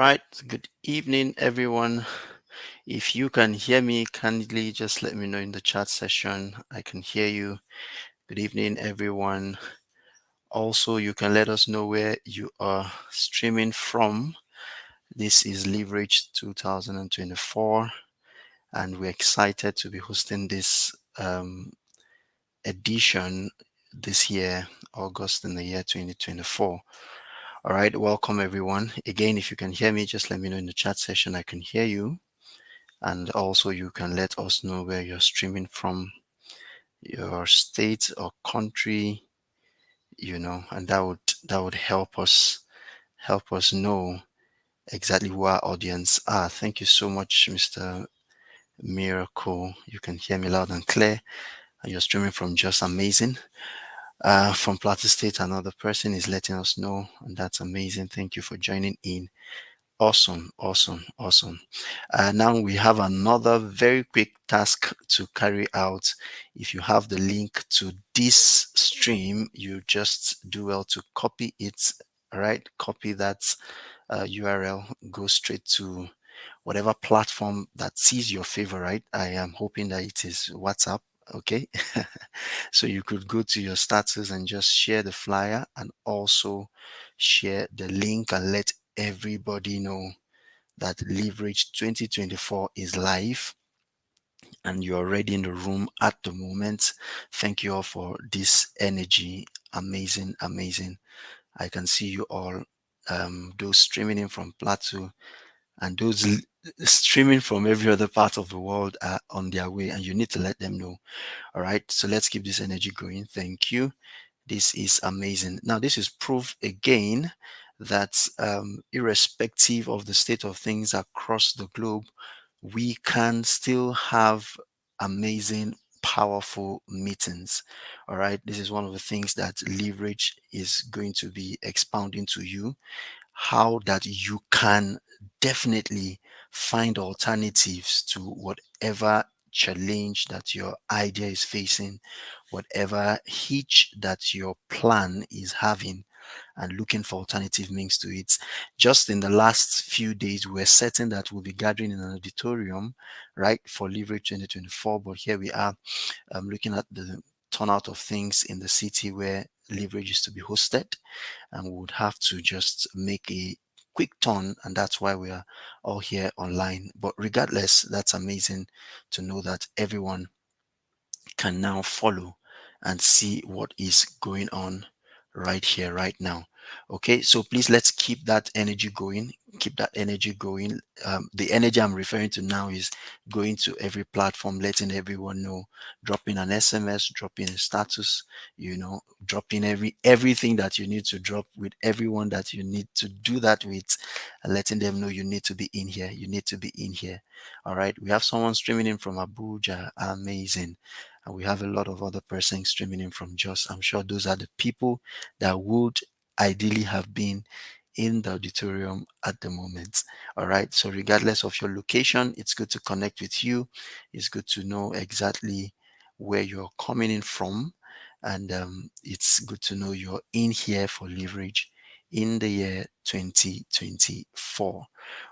right. Good evening, everyone. If you can hear me, kindly just let me know in the chat session. I can hear you. Good evening, everyone. Also, you can let us know where you are streaming from. This is Leverage 2024, and we're excited to be hosting this edition this year, August in the year 2024. All right, welcome everyone. Again, if you can hear me, just let me know in the chat session. I can hear you. And also you can let us know where you're streaming from, your state or country, and that would help us know exactly who our audience are. Thank you so much, Mr. Miracle. You can hear me loud and clear, and you're streaming from Just Amazing. From Plateau State, another person is letting us know, and that's amazing. Thank you for joining in. Awesome, awesome, awesome. Now we have another very quick task to carry out. If you have the link to this stream, you just do well to copy it. All right, copy that URL, go straight to whatever platform that sees your favorite. I am hoping that it is WhatsApp. Okay, so you could go to your status and just share the flyer and also share the link and let everybody know that Leverage 2024 is live and you're already in the room at the moment. Thank you all for this energy. Amazing, amazing. I can see you all, those streaming in from Plateau and those streaming from every other part of the world are on their way, and you need to let them know. All right, so let's keep this energy going. Thank you. This is amazing. Now, this is proof again that irrespective of the state of things across the globe, we can still have amazing, powerful meetings. All right. This is one of the things that Leverage is going to be expounding to you, how that you can definitely find alternatives to whatever challenge that your idea is facing, whatever hitch that your plan is having, and looking for alternative means to it. Just in the last few days, we're certain that we'll be gathering in an auditorium, right, for Leverage 2024. But here we are, looking at the turnout of things in the city where Leverage is to be hosted, and we would have to just make a quick turn, and that's why we are all here online. But regardless, that's amazing to know that everyone can now follow and see what is going on right here, right now. Okay, so please let's keep that energy going. Keep that energy going. The energy I'm referring to now is going to every platform, letting everyone know, dropping an SMS, dropping a status, dropping everything that you need to drop with everyone that you need to do that with, and letting them know you need to be in here. You need to be in here. All right, we have someone streaming in from Abuja. Amazing. And we have a lot of other persons streaming in from Jos. I'm sure those are the people that would ideally have been in the auditorium at the moment. All right. So regardless of your location, it's good to connect with you. It's good to know exactly where you're coming in from. And it's good to know you're in here for Leverage in the year 2024.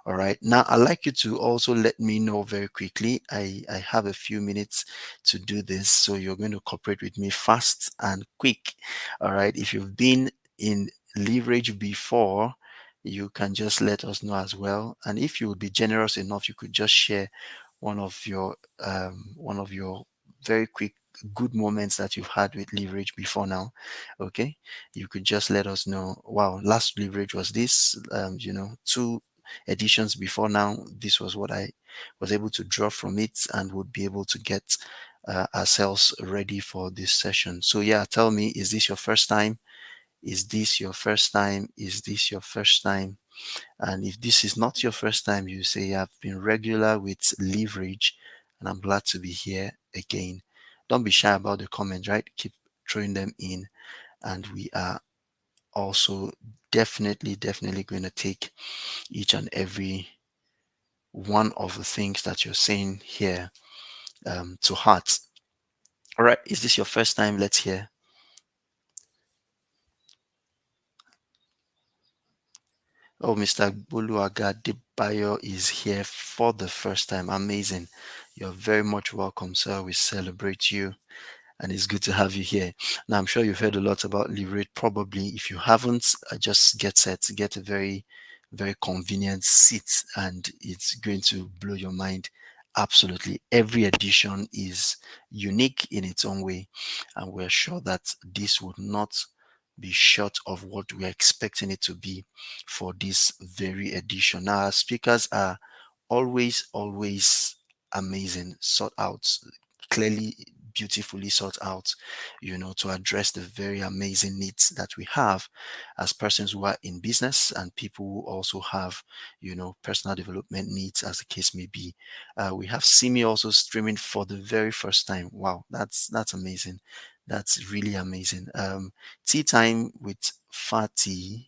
All right. Now, I'd like you to also let me know very quickly. I have a few minutes to do this, so you're going to cooperate with me fast and quick. All right. If you've been in Leverage before, you can just let us know as well. And if you would be generous enough, you could just share one of your very quick good moments that you've had with Leverage before now. Okay, you could just let us know, wow, last Leverage was this, 2 editions before now, this was what I was able to draw from it, and would be able to get ourselves ready for this session. So yeah, tell me, is this your first time? Is this your first time? Is this your first time? And if this is not your first time, you say I've been regular with Leverage and I'm glad to be here again. Don't be shy about the comments, right? Keep throwing them in. And we are also definitely going to take each and every one of the things that you're saying here to heart. All right, is this your first time? Let's hear. Oh, Mr. Boluaga Debayo is here for the first time. Amazing. You're very much welcome, sir. We celebrate you, and it's good to have you here. Now, I'm sure you've heard a lot about Leverage. Probably, if you haven't, just get set, get a very, very convenient seat, and it's going to blow your mind. Absolutely. Every edition is unique in its own way, and we're sure that this would not be short of what we're expecting it to be for this very edition. Now, our speakers are always amazing, sought out, clearly, beautifully sought out, to address the very amazing needs that we have as persons who are in business and people who also have, personal development needs, as the case may be. We have Simi also streaming for the very first time. Wow, that's amazing. That's really amazing. Tea time with Fatih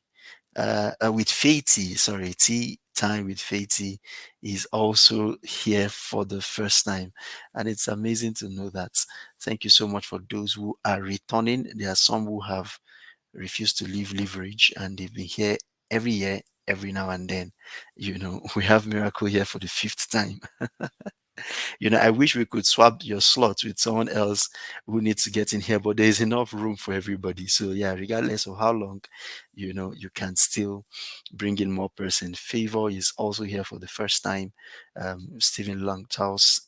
with Fati, sorry, Tea Time with Fati is also here for the first time. And it's amazing to know that. Thank you so much for those who are returning. There are some who have refused to leave Leverage and they've been here every year, every now and then. We have Miracle here for the fifth time. I wish we could swap your slot with someone else who needs to get in here, but there's enough room for everybody. So yeah, regardless of how long, you can still bring in more person. Favor is also here for the first time. Stephen Longtow's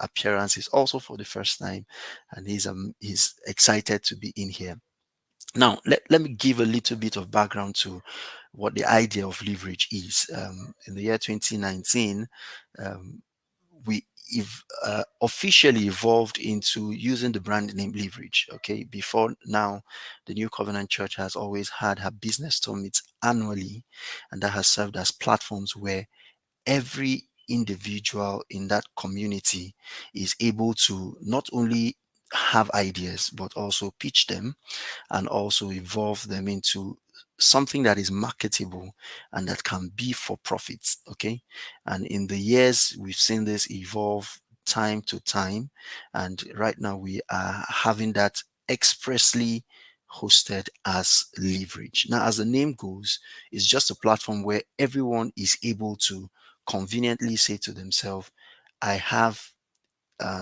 appearance is also for the first time, and he's excited to be in here. Now, let me give a little bit of background to what the idea of leverage is. In the year 2019, um, we officially evolved into using the brand name leverage. Okay, before now, the New Covenant Church has always had her business summits annually, and that has served as platforms where every individual in that community is able to not only have ideas but also pitch them and also evolve them into something that is marketable and that can be for profits. Okay. And in the years, we've seen this evolve time to time. And right now, we are having that expressly hosted as leverage. Now, as the name goes, it's just a platform where everyone is able to conveniently say to themselves, I have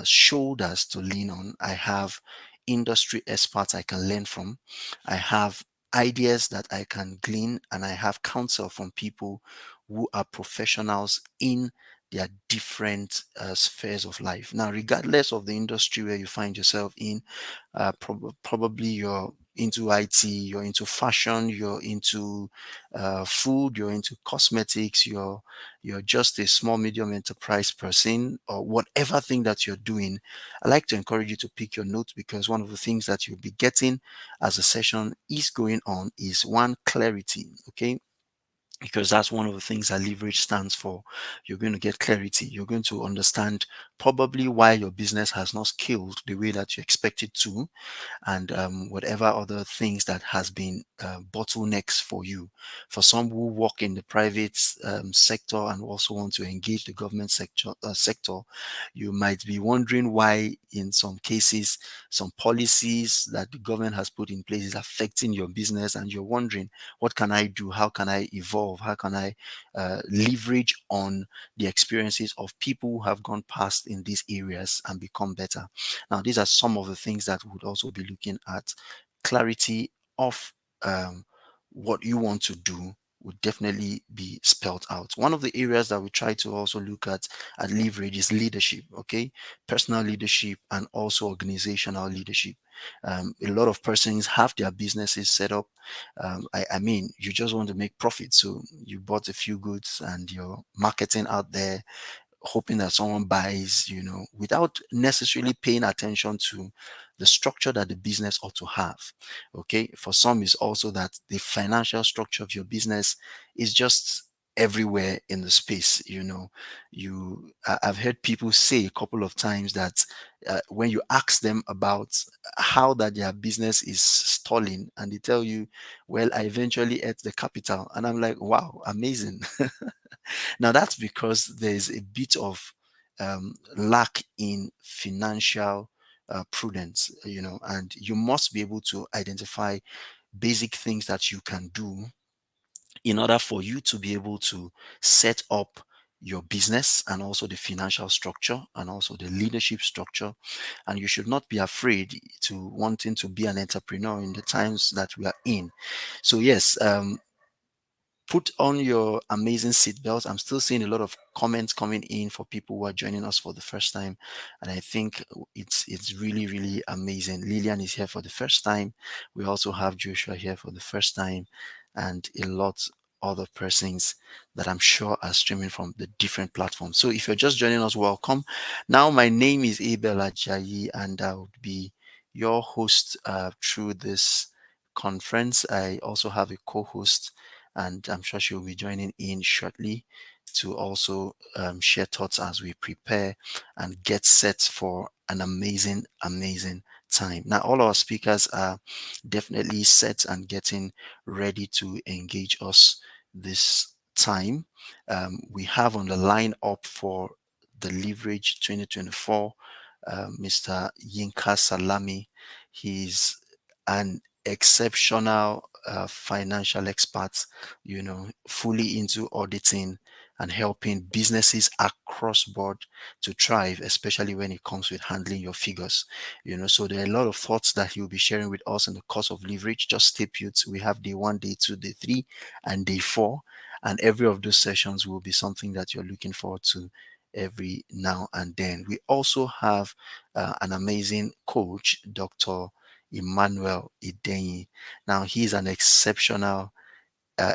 shoulders to lean on. I have industry experts I can learn from. I have ideas that I can glean, and I have counsel from people who are professionals in their different spheres of life. Now, regardless of the industry where you find yourself in, probably you're into IT, you're into fashion, you're into food, you're into cosmetics, you're just a small medium enterprise person, or whatever thing that you're doing. I like to encourage you to pick your notes, because one of the things that you'll be getting as a session is going on is one, clarity. Okay, because that's one of the things that leverage stands for. You're going to get clarity. You're going to understand probably why your business has not scaled the way that you expect it to, and whatever other things that has been bottlenecks for you. For some who work in the private sector and also want to engage the government sector, you might be wondering why, in some cases, some policies that the government has put in place is affecting your business, and you're wondering, what can I do? How can I evolve? How can I leverage on the experiences of people who have gone past in these areas and become better? Now, these are some of the things that we would also be looking at. Clarity of what you want to do would definitely be spelled out. One of the areas that we try to also look at leverage is leadership. Okay, personal leadership and also organizational leadership. A lot of persons have their businesses set up. I mean, you just want to make profit, so you bought a few goods and you're marketing out there, hoping that someone buys, without necessarily paying attention to the structure that the business ought to have. Okay. For some, is also that the financial structure of your business is just everywhere in the space. I've heard people say a couple of times that when you ask them about how that their business is stalling, and they tell you, well, I eventually ate the capital. And I'm like, wow, amazing. Now, that's because there's a bit of lack in financial prudence, and you must be able to identify basic things that you can do in order for you to be able to set up your business and also the financial structure and also the leadership structure. And you should not be afraid to wanting to be an entrepreneur in the times that we are in. So yes, put on your amazing seatbelts. I'm still seeing a lot of comments coming in for people who are joining us for the first time, and I think it's really really amazing. Lillian is here for the first time. We also have Joshua here for the first time, and a lot other persons that I'm sure are streaming from the different platforms. So if you're just joining us, welcome. Now my name is Abel Ajayi, and I would be your host through this conference. I also have a co-host, and I'm sure she'll be joining in shortly to also share thoughts as we prepare and get set for an amazing, amazing time. Now, all our speakers are definitely set and getting ready to engage us this time. We have on the line up for the Leverage 2024, Mr. Yinka Salami. He's an exceptional financial expert, fully into auditing and helping businesses across board to thrive, especially when it comes with handling your figures. So there are a lot of thoughts that he'll be sharing with us in the course of Leverage. Just stay put. We have day 1, day 2, day 3, and day 4. And every of those sessions will be something that you're looking forward to every now and then. We also have an amazing coach, Dr. Emmanuel Idenyi. Now, he's an exceptional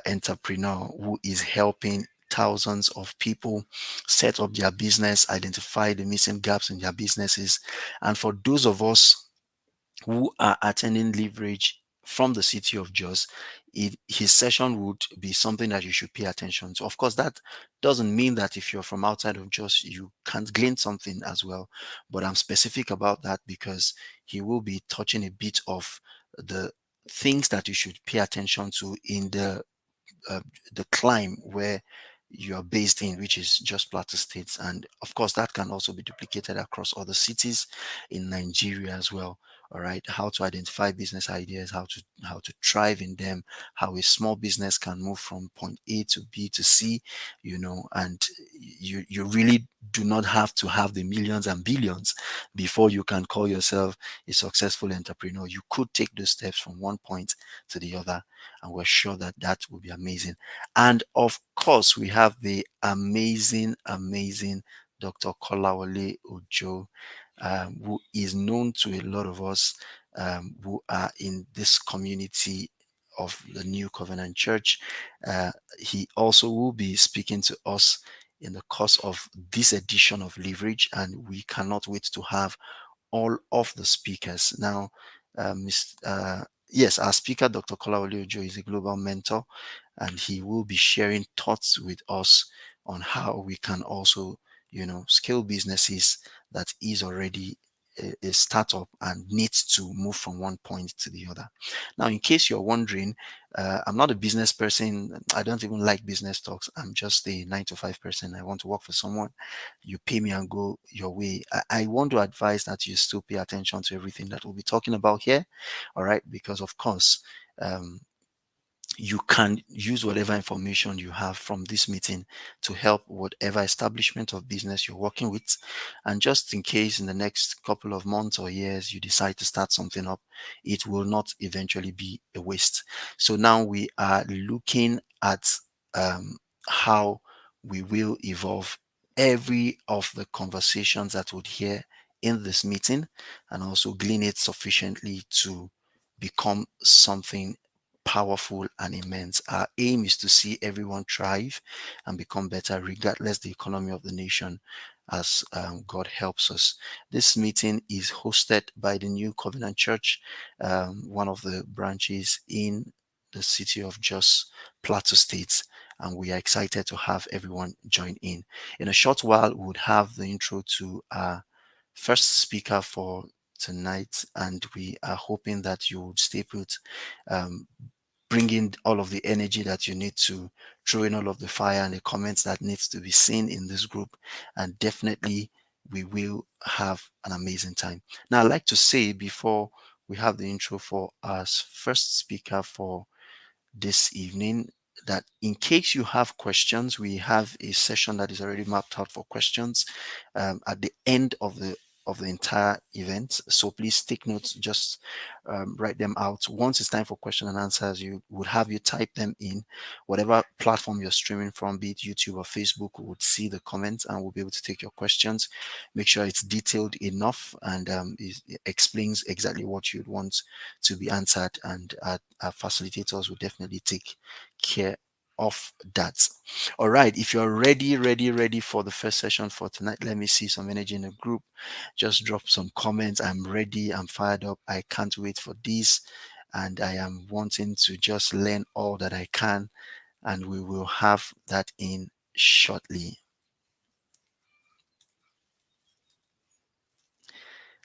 entrepreneur who is helping thousands of people set up their business, identify the missing gaps in their businesses. And for those of us who are attending Leverage from the city of Jos, his session would be something that you should pay attention to. Of course, that doesn't mean that if you're from outside of Jos, you can't glean something as well. But I'm specific about that because he will be touching a bit of the things that you should pay attention to in uh, the climb where you are based in, which is just Plateau States. And of course, that can also be duplicated across other cities in Nigeria as well. All right, how to identify business ideas, how to thrive in them, how a small business can move from point A to B to C, and you really do not have to have the millions and billions before you can call yourself a successful entrepreneur. You could take those steps from one point to the other, and we're sure that that will be amazing. And of course, we have the amazing, amazing Dr. Kolawole Ojo, who is known to a lot of us who are in this community of the New Covenant Church. He also will be speaking to us in the course of this edition of Leverage, and we cannot wait to have all of the speakers. Now, yes, our speaker, Dr. Kolawole Ojo, is a global mentor, and he will be sharing thoughts with us on how we can also, scale businesses that is already a startup and needs to move from one point to the other. Now, in case you're wondering, I'm not a business person. I don't even like business talks. I'm just a 9 to 5 person. I want to work for someone. You pay me and go your way. I want to advise that you still pay attention to everything that we'll be talking about here. All right. Because of course, um, you can use whatever information you have from this meeting to help whatever establishment of business you're working with. And just in case in the next couple of months or years you decide to start something up, it will not eventually be a waste. So now we are looking at how we will evolve every of the conversations that would hear in this meeting, and also glean it sufficiently to become something powerful and immense. Our aim is to see everyone thrive and become better, regardless the economy of the nation, as God helps us. This meeting is hosted by the New Covenant Church, one of the branches in the city of Jos, Plateau State, and we are excited to have everyone join in. In a short while, we would have the intro to our first speaker for tonight, and we are hoping that you would stay put. Um, Bring in all of the energy that you need to throw in all of the fire and the comments that needs to be seen in this group, and definitely we will have an amazing time. Now, I'd like to say before we have the intro for our first speaker for this evening, that in case you have questions, we have a session that is already mapped out for questions at the end of the entire event. So please take notes, just write them out. Once it's time for question and answers, you would have you type them in whatever platform you're streaming from, be it YouTube or Facebook. We would see the comments and we'll be able to take your questions. Make sure it's detailed enough and it explains exactly what you'd want to be answered, and our facilitators will definitely take care of that. All right, if you're ready for the first session for tonight, let me see some energy in the group. Just drop some comments. I'm ready, I'm fired up, I can't wait for this, and I am wanting to just learn all that I can, and we will have that in shortly.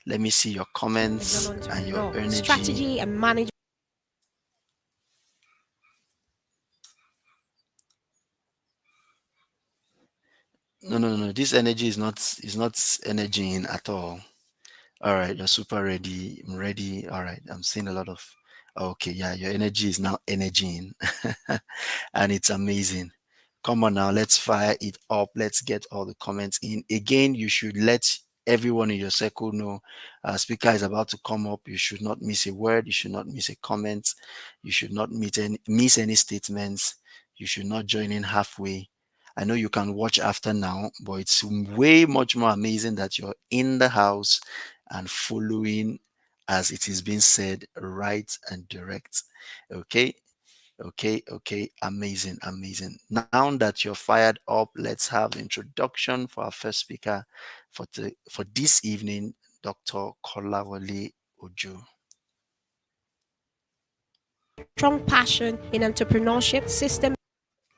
Let me see your comments and your energy. Strategy and management. No. This energy is not energy at all. All right, you're super ready. I'm ready. All right, I'm seeing a lot of. Okay, yeah, your energy is now energying, and it's amazing. Come on now, let's fire it up. Let's get all the comments in. Again, you should let everyone in your circle know. Speaker is about to come up. You should not miss a word. You should not miss a comment. You should not miss any statements. You should not join in halfway. I know you can watch after now, but it's way much more amazing that you're in the house and following as it is being said, right and direct. Okay. Okay. Amazing. Now that you're fired up, let's have the introduction for our first speaker for this evening, Dr. Kolawole Ojo. Strong passion in entrepreneurship system.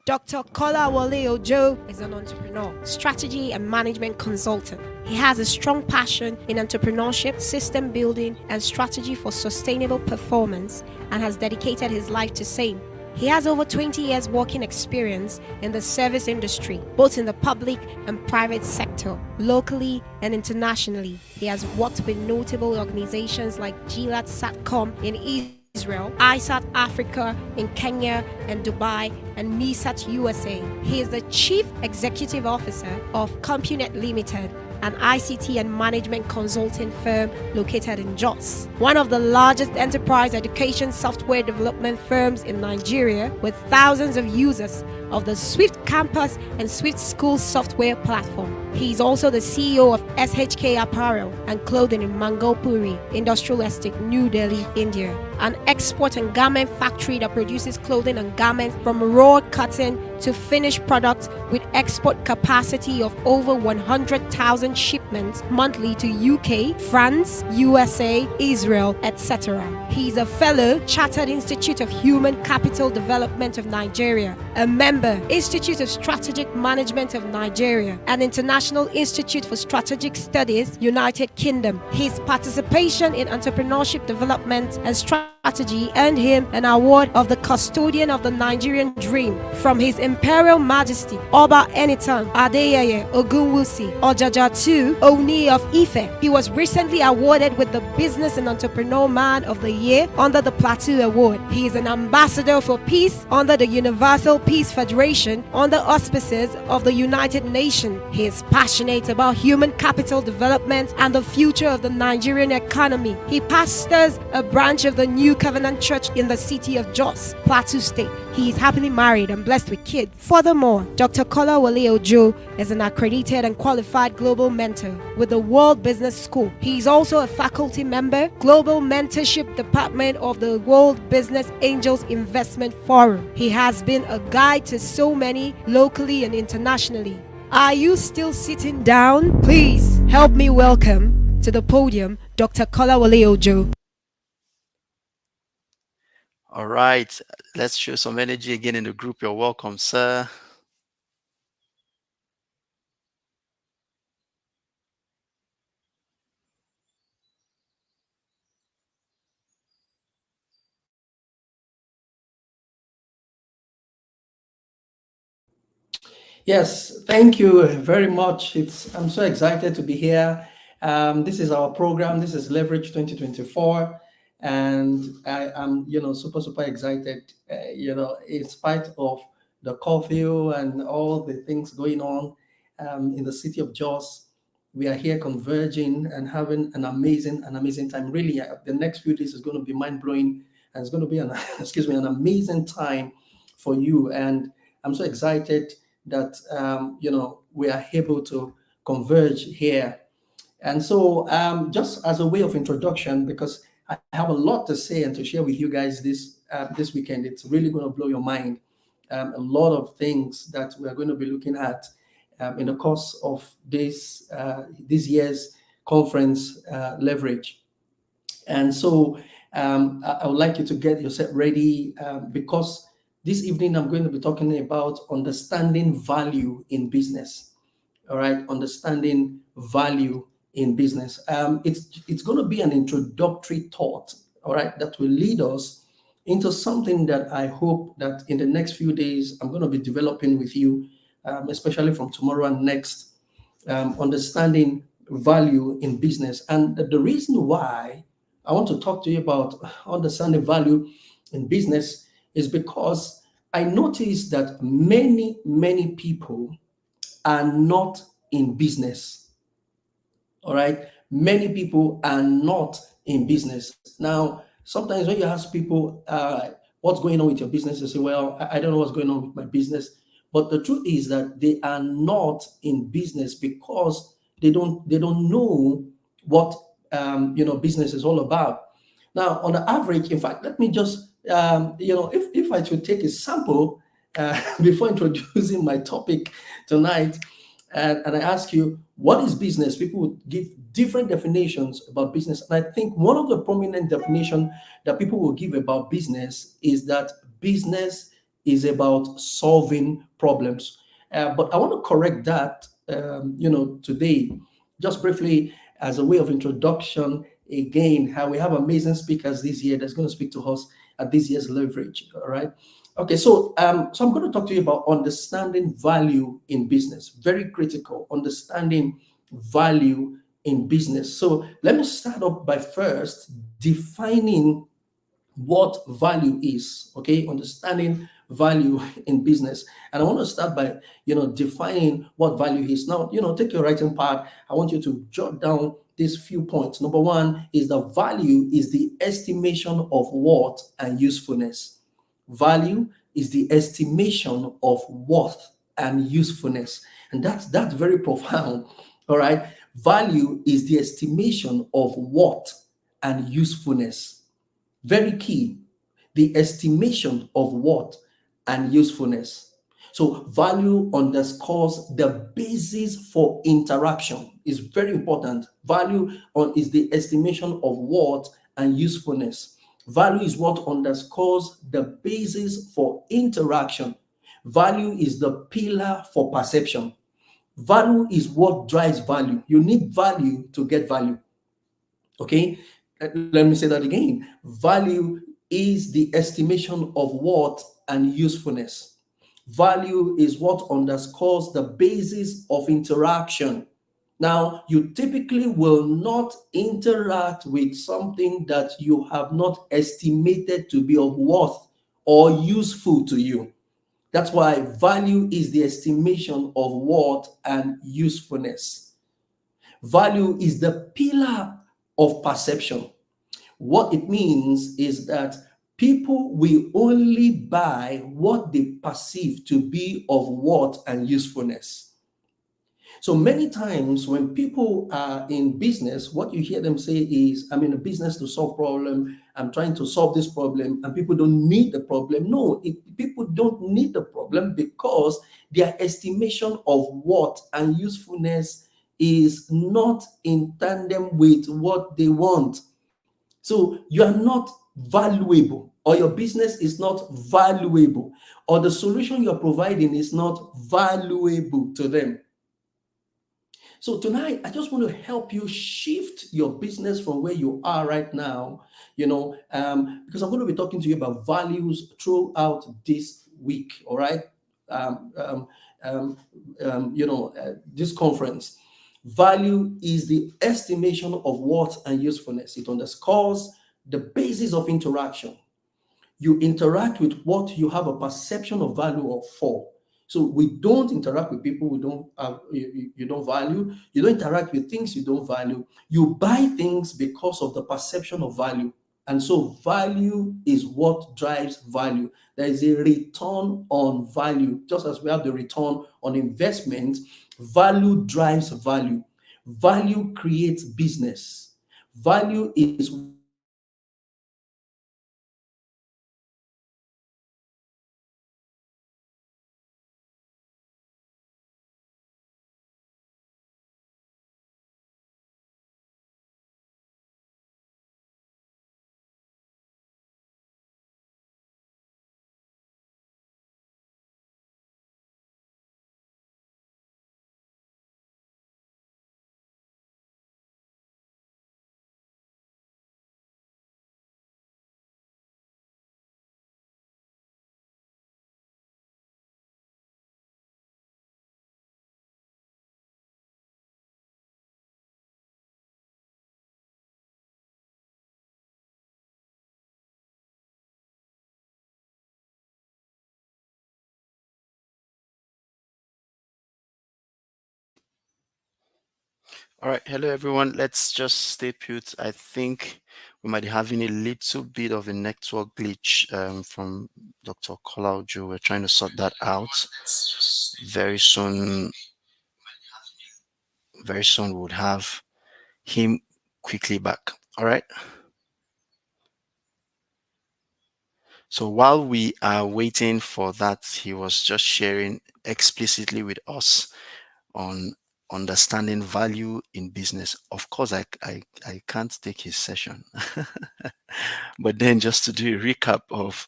Dr. Kolawole Ojo is an entrepreneur, strategy and management consultant. He has a strong passion in entrepreneurship, system building, and strategy for sustainable performance, and has dedicated his life to same. He has over 20 years working experience in the service industry, both in the public and private sector, locally and internationally. He has worked with notable organizations like Gilat Satcom in Israel, ISAT Africa in Kenya and Dubai, and NISAT USA. He is the Chief Executive Officer of CompuNet Limited, an ICT and management consulting firm located in Jos, one of the largest enterprise education software development firms in Nigeria, with thousands of users of the Swift Campus and Swift School software platform. He is also the CEO of SHK Apparel and Clothing in Mangalpuri Industrial Estate, New Delhi, India, an export and garment factory that produces clothing and garments from raw cotton to finished products with export capacity of over 100,000 shipments monthly to UK, France, USA, Israel, etc. He is a fellow Chartered Institute of Human Capital Development of Nigeria, a member Institute of Strategic Management of Nigeria, and International Institute for Strategic Studies, United Kingdom. His participation in entrepreneurship development and strategy earned him an award of the Custodian of the Nigerian Dream from His Imperial Majesty Oba Enitan Adeyeye Ogunwusi Ojaja II Oni of Ife. He was recently awarded with the Business and Entrepreneur Man of the Year under the Plateau Award. He is an ambassador for peace under the Universal Peace Federation under auspices of the United Nations. He is passionate about human capital development and the future of the Nigerian economy. He pastors a branch of the New Covenant Church in the city of Jos, Plateau State. He is happily married and blessed with kids. Furthermore, Dr. Kolawole Ojo is an accredited and qualified global mentor with the World Business School. He is also a faculty member, Global Mentorship Department of the World Business Angels Investment Forum. He has been a guide to so many locally and internationally. Are you still sitting down? Please help me welcome to the podium Dr. Kolawole Ojo. All right, let's show some energy again in the group. You're welcome, sir. Yes, thank you very much. I'm so excited to be here. This is our program. This is Leverage 2024, and I am, super excited. In spite of the curfew and all the things going on in the city of Jos. We are here converging and having an amazing time. Really, the next few days is going to be mind blowing, and it's going to be an excuse me, an amazing time for you. And I'm so excited that we are able to converge here. And so, just as a way of introduction, because I have a lot to say and to share with you guys this weekend, it's really going to blow your mind. A lot of things that we are going to be looking at in the course of this year's conference, leverage. And so, I would like you to get yourself ready, because this evening I'm going to be talking about understanding value in business. All right, understanding value in business. It's going to be an introductory thought, all right, that will lead us into something that I hope that in the next few days I'm going to be developing with you, especially from tomorrow and next, understanding value in business. And the reason why I want to talk to you about understanding value in business is because I noticed that many people are not in business. All right. Many people are not in business. Now, sometimes when you ask people, what's going on with your business, they say, well, I don't know what's going on with my business. But the truth is that they are not in business because they don't know what business is all about. Now, on the average, in fact, let me just if I should take a sample before introducing my topic tonight, and I ask you, what is business? People would give different definitions about business. And I think one of the prominent definition that people will give about business is that business is about solving problems. But I want to correct that, today, just briefly as a way of introduction. Again, how we have amazing speakers this year that's going to speak to us at this year's leverage. All right. Okay, so I'm going to talk to you about understanding value in business. Very critical, understanding value in business. So let me start up by first defining what value is. Okay, understanding value in business. And I want to start by defining what value is. Now, take your writing pad. I want you to jot down these few points. Number one is the value is the estimation of worth and usefulness. Value is the estimation of worth and usefulness. And that's very profound. All right. Value is the estimation of worth and usefulness. Very key. The estimation of worth and usefulness. So value underscores the basis for interaction. Is very important. Value is the estimation of worth and usefulness. Value is what underscores the basis for interaction. Value is the pillar for perception. Value is what drives value. You need value to get value. Okay, let me say that again. Value is the estimation of worth and usefulness. Value is what underscores the basis of interaction. Now, you typically will not interact with something that you have not estimated to be of worth or useful to you. That's why value is the estimation of worth and usefulness. Value is the pillar of perception. What it means is that people will only buy what they perceive to be of worth and usefulness. So many times when people are in business, what you hear them say is, I'm in a business to solve problem. I'm trying to solve this problem, and people don't need the problem. No, people don't need the problem because their estimation of worth and usefulness is not in tandem with what they want. So you are not valuable, or your business is not valuable, or the solution you're providing is not valuable to them. So tonight, I just want to help you shift your business from where you are right now, because I'm going to be talking to you about values throughout this week. All right. This conference. Value is the estimation of worth and usefulness. It underscores the basis of interaction. You interact with what you have a perception of value of for. So we don't interact with people we don't have, you don't value. You don't interact with things you don't value. You buy things because of the perception of value. And so value is what drives value. There is a return on value. Just as we have the return on investment, value drives value. Value creates business. Value is what drives business. Value is what drives entrepreneurship. Value drives All right, hello everyone. Let's just stay put. I think we might be having a little bit of a network glitch from Dr. Kolawole Ojo. We're trying to sort that out. Very soon, very soon we'll have him quickly back. All right. So while we are waiting for that, he was just sharing explicitly with us on understanding value in business. Of course, I can't take his session. But then just to do a recap of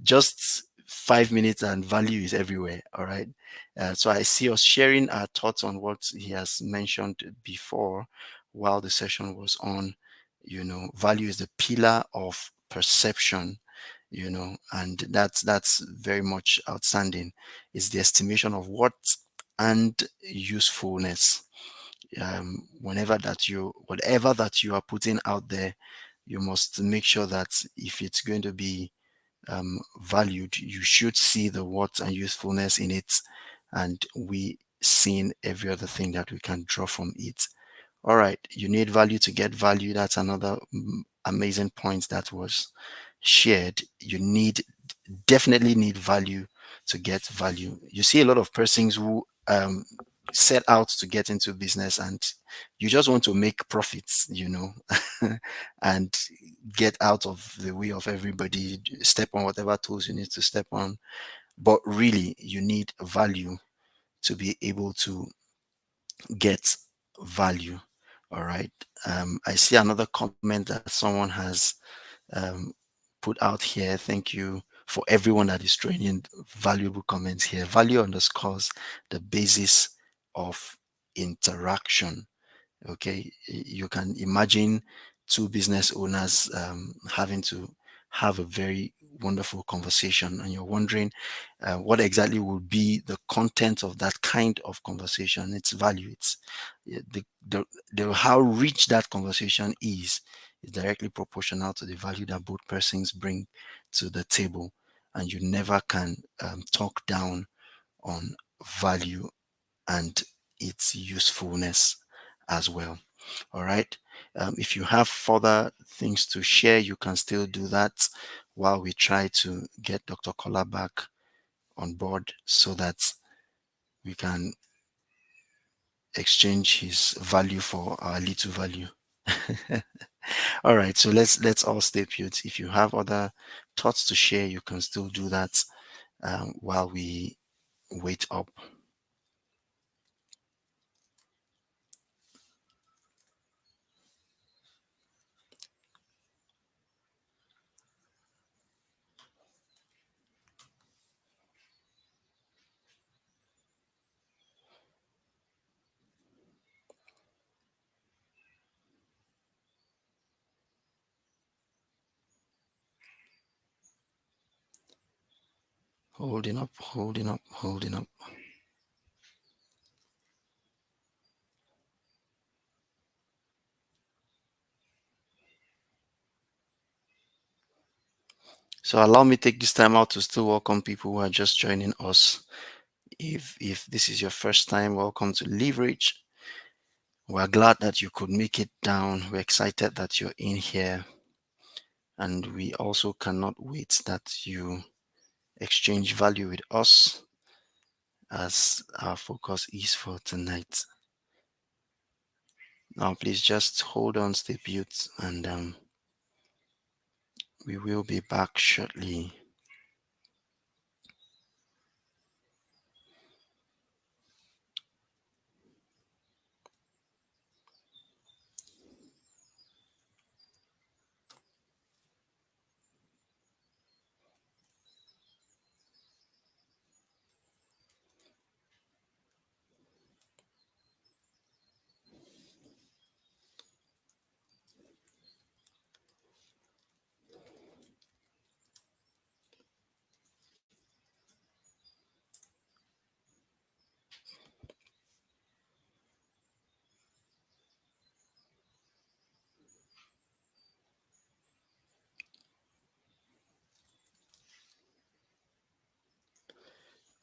just 5 minutes and value is everywhere. All right. So I see us sharing our thoughts on what he has mentioned before while the session was on. Value is the pillar of perception, and that's very much outstanding. It's the estimation of what and usefulness. Whatever that you are putting out there, you must make sure that if it's going to be valued, you should see the what and usefulness in it, and we seeing every other thing that we can draw from it. All right, you need value to get value. That's another amazing point that was shared. You definitely need value to get value. You see a lot of persons who set out to get into business, and you just want to make profits, and get out of the way of everybody, step on whatever tools you need to step on. But really, you need value to be able to get value. All right. I see another comment that someone has um, put out here. Thank you for everyone that is throwing in valuable comments here. Value underscores the basis of interaction. Okay, you can imagine two business owners having to have a very wonderful conversation, and you're wondering what exactly would be the content of that kind of conversation. Its value, it's the how rich that conversation is directly proportional to the value that both persons bring to the table, and you never can talk down on value and its usefulness as well. All right. If you have further things to share, you can still do that while we try to get Dr. Kola back on board so that we can exchange his value for our little value. All right. So let's all stay put. If you have other thoughts to share, you can still do that while we wait up. Holding up, holding up, holding up. So allow me take this time out to still welcome people who are just joining us. If this is your first time, welcome to Leverage. We're glad that you could make it down. We're excited that you're in here, and we also cannot wait that you exchange value with us as our focus is for tonight. Now, please just hold on, stay put, and we will be back shortly.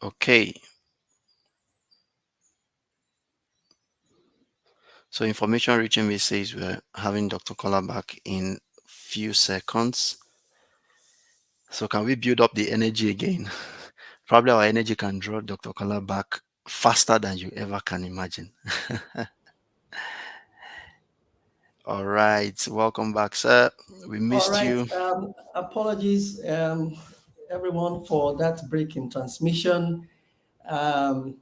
Okay, so information reaching me says we're having Dr. Kola back in few seconds. So can we build up the energy again? Probably our energy can draw Dr. Kola back faster than you ever can imagine. All right, welcome back, sir. We All missed right. you. Apologies, everyone, for that break in transmission. Um,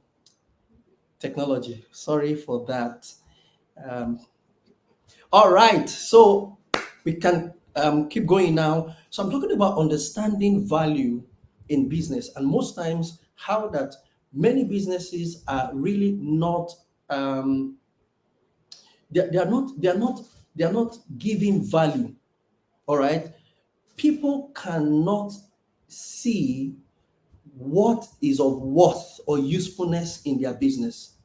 Technology. Sorry for that. Um, all right. So we can keep going now. So I'm talking about understanding value in business, and most times how that many businesses are really not. They are not giving value. All right. People cannot see what is of worth or usefulness in their business.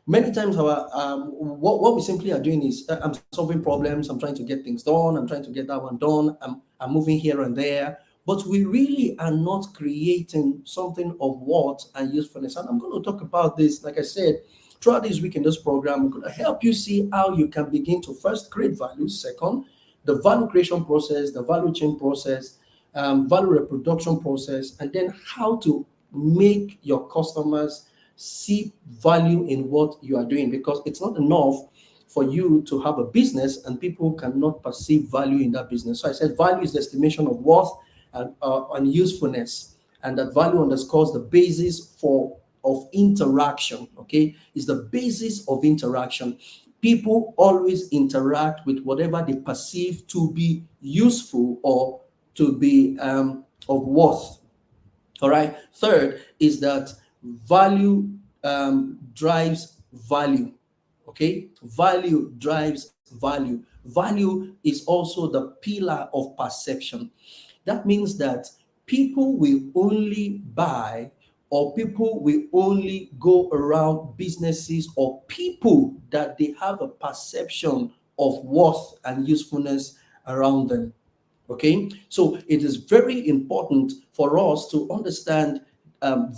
Many times our what we simply are doing is I'm solving problems, I'm trying to get things done, I'm trying to get that one done, I'm moving here and there, but we really are not creating something of worth and usefulness. And I'm going to talk about this, like I said, throughout this week in this program. I'm going to help you see how you can begin to first create value, second the value creation process, the value chain process, value reproduction process, and then how to make your customers see value in what you are doing, because it's not enough for you to have a business and people cannot perceive value in that business. So I said value is the estimation of worth and usefulness, and that value underscores the basis for of interaction. Okay, is the basis of interaction. People always interact with whatever they perceive to be useful or to be of worth. All right. Third is that value drives value. Okay. Value drives value. Value is also the pillar of perception. That means that people will only buy, or people will only go around businesses or people that they have a perception of worth and usefulness around them. Okay, so it is very important for us to understand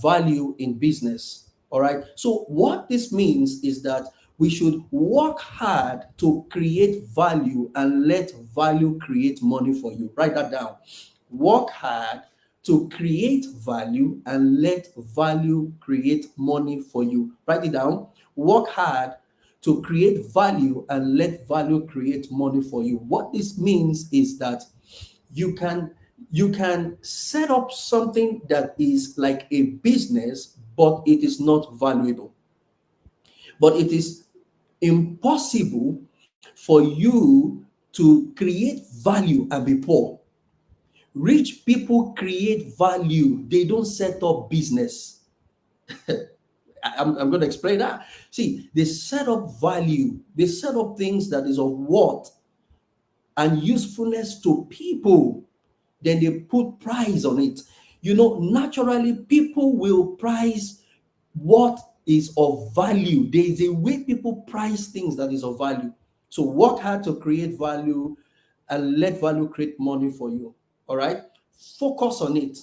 value in business. All right, so what this means is that we should work hard to create value and let value create money for you. Write that down. Work hard to create value and let value create money for you. Write it down. Work hard to create value and let value create money for you. What this means is that you can you can set up something that is like a business, but it is not valuable. But it is impossible for you to create value and be poor. Rich people create value, they don't set up business. I'm going to explain that. See, they set up value, they set up things that is of worth and usefulness to people, then they put price on it. Naturally, people will price what is of value. There is a way people price things that is of value. So work hard to create value and let value create money for you. All right. Focus on it.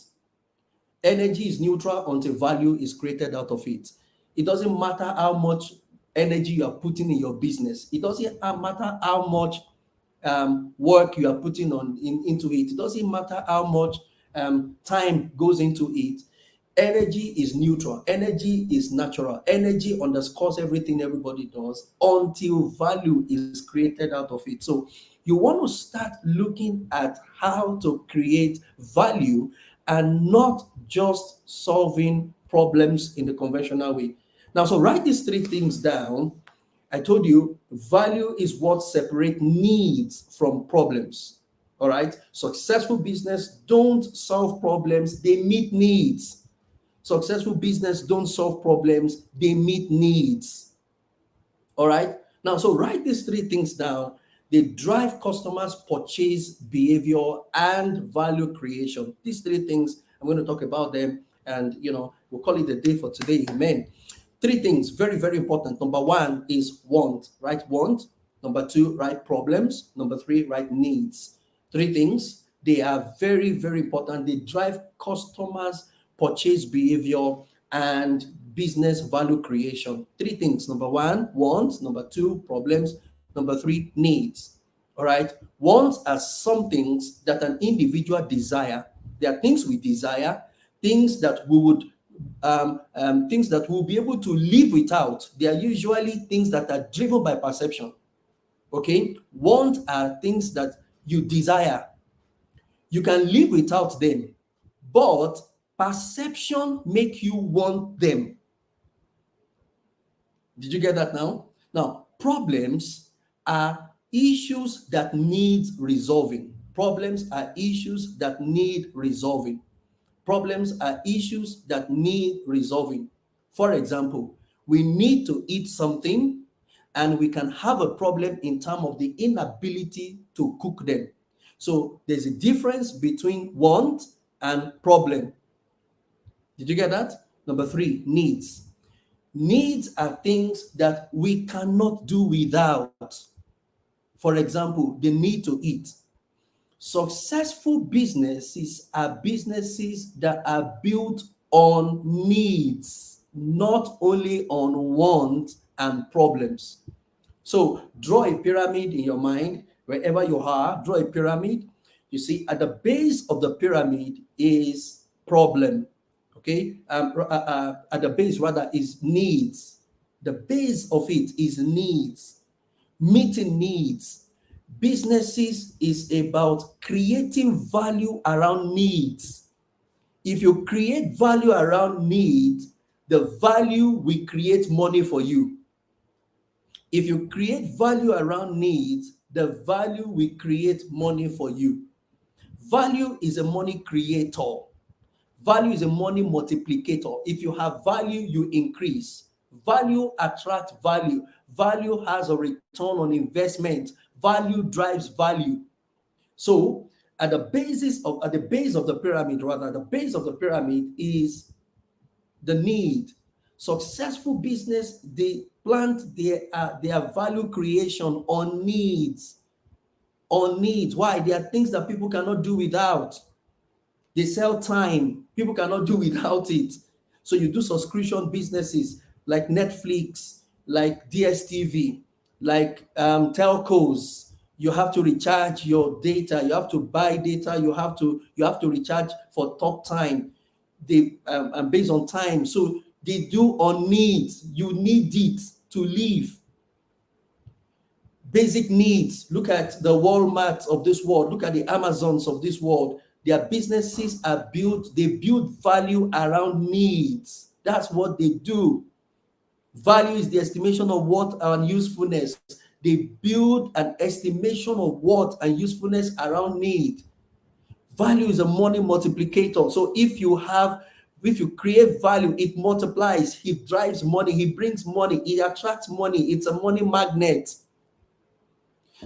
Energy is neutral until value is created out of it. It doesn't matter how much energy you are putting in your business. It doesn't matter how much work you are putting into it. It doesn't matter how much time goes into it. Energy is neutral. Energy is natural. Energy underscores everything everybody does until value is created out of it. So you want to start looking at how to create value and not just solving problems in the conventional way. Now, so write these three things down. I told you value is what separates needs from problems. All right. Successful business don't solve problems, they meet needs. Successful business don't solve problems, they meet needs. All right. Now, so write these three things down. They drive customers' purchase behavior and value creation. These three things, I'm going to talk about them, and we'll call it a day for today. Amen. Three things, very, very important. Number one is want, right? Want. Number two, right? Problems. Number three, right? Needs. Three things. They are very, very important. They drive customers' purchase behavior and business value creation. Three things. Number one, wants. Number two, problems. Number three, needs. All right. Wants are some things that an individual desire. There are things we desire, things that we would things that we'll be able to live without. They are usually things that are driven by perception. Okay. Want are things that you desire. You can live without them, but perception make you want them. Did you get that now? Now, problems are issues that need resolving. Problems are issues that need resolving. Problems are issues that need resolving. For example, we need to eat something and we can have a problem in terms of the inability to cook them. So there's a difference between want and problem. Did you get that? Number three, needs. Needs are things that we cannot do without. For example, the need to eat. Successful businesses are businesses that are built on needs, not only on wants and problems. So draw a pyramid in your mind, wherever you are, draw a pyramid. You see, at the base of the pyramid is problem. Okay, at the base rather is needs. The base of it is needs, meeting needs. Businesses is about creating value around needs. If you create value around needs, the value will create money for you. If you create value around needs, the value will create money for you. Value is a money creator. Value is a money multiplicator. If you have value, you increase. Value attracts value. Value has a return on investment. Value drives value. So at the base of the pyramid, rather, the base of the pyramid is the need. Successful business, they plant their value creation on needs. On needs. Why? There are things that people cannot do without. They sell time. People cannot do without it. So you do subscription businesses like Netflix, like DSTV, like telcos. You have to recharge your data. You have to buy data. You have to recharge for talk time. And based on time. So they do on needs. You need it to live. Basic needs. Look at the Walmarts of this world. Look at the Amazons of this world. Their businesses are built, they build value around needs. That's what they do. Value is the estimation of worth and usefulness. They build an estimation of worth and usefulness around need. Value is a money multiplicator. So if you create value, it multiplies, it drives money, it brings money, it attracts money, it's a money magnet.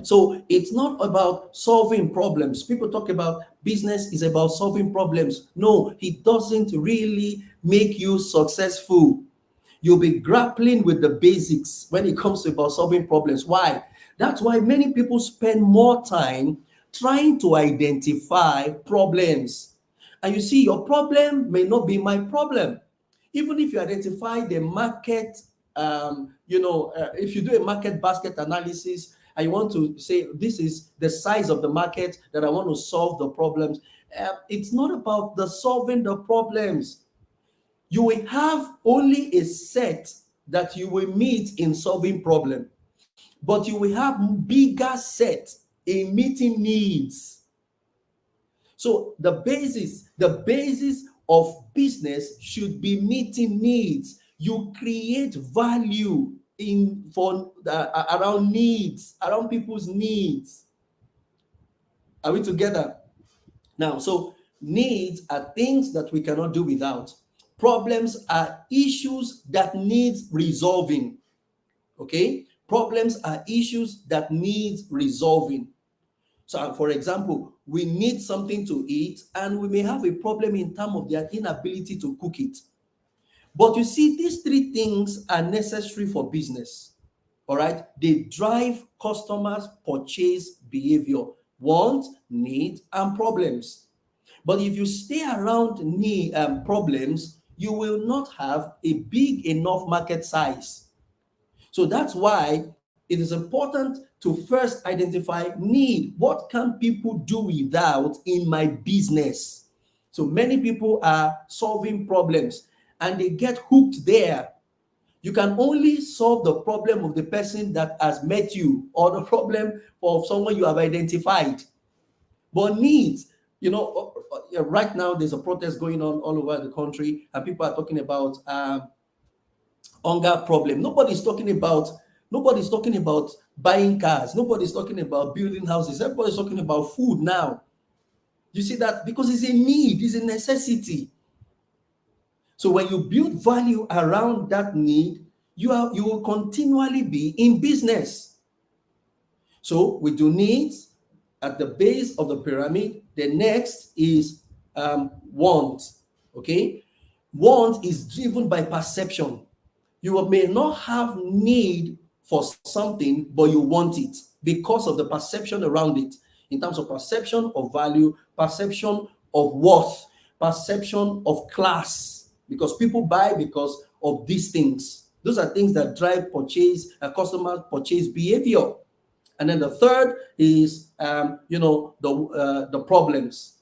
So it's not about solving problems. People talk about business is about solving problems. No, it doesn't really make you successful. You'll be grappling with the basics when it comes to about solving problems. Why? That's why many people spend more time trying to identify problems. And you see, your problem may not be my problem. Even if you identify the market, if you do a market basket analysis and you want to say, this is the size of the market that I want to solve the problems, it's not about the solving the problems. You will have only a set that you will meet in solving problem, but you will have bigger set in meeting needs. So the basis of business should be meeting needs. You create value in for around needs, around people's needs. Are we together? Now, so needs are things that we cannot do without. Problems are issues that needs resolving. Okay? Problems are issues that needs resolving. So, for example, we need something to eat and we may have a problem in terms of their inability to cook it. But you see, these three things are necessary for business. All right? They drive customers' purchase behavior, wants, needs, and problems. But if you stay around need problems, you will not have a big enough market size. So that's why it is important to first identify need. What can people do without in my business? So many people are solving problems and they get hooked there. You can only solve the problem of the person that has met you or the problem of someone you have identified. But needs, right now there's a protest going on all over the country and people are talking about hunger problem. Nobody's talking about buying cars. Nobody's talking about building houses. Everybody's talking about food now. You see that? Because it's a need, it's a necessity. So when you build value around that need, you will continually be in business. So we do needs at the base of the pyramid. The next is want. Okay, want is driven by perception. You may not have need for something, but you want it because of the perception around it, in terms of perception of value, perception of worth, perception of class, because people buy because of these things. Those are things that drive purchase, customer purchase behavior. And then the third is, the problems.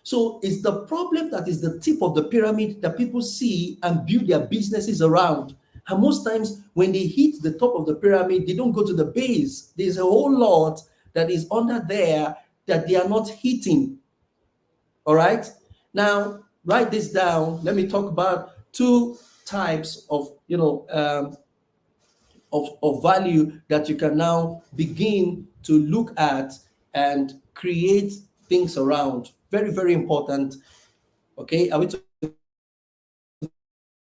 So it's the problem that is the tip of the pyramid that people see and build their businesses around. And most times when they hit the top of the pyramid, they don't go to the base. There's a whole lot that is under there that they are not hitting. All right. Now, write this down. Let me talk about two types of, of value that you can now begin to look at and create things around. Very, very important. Okay, are we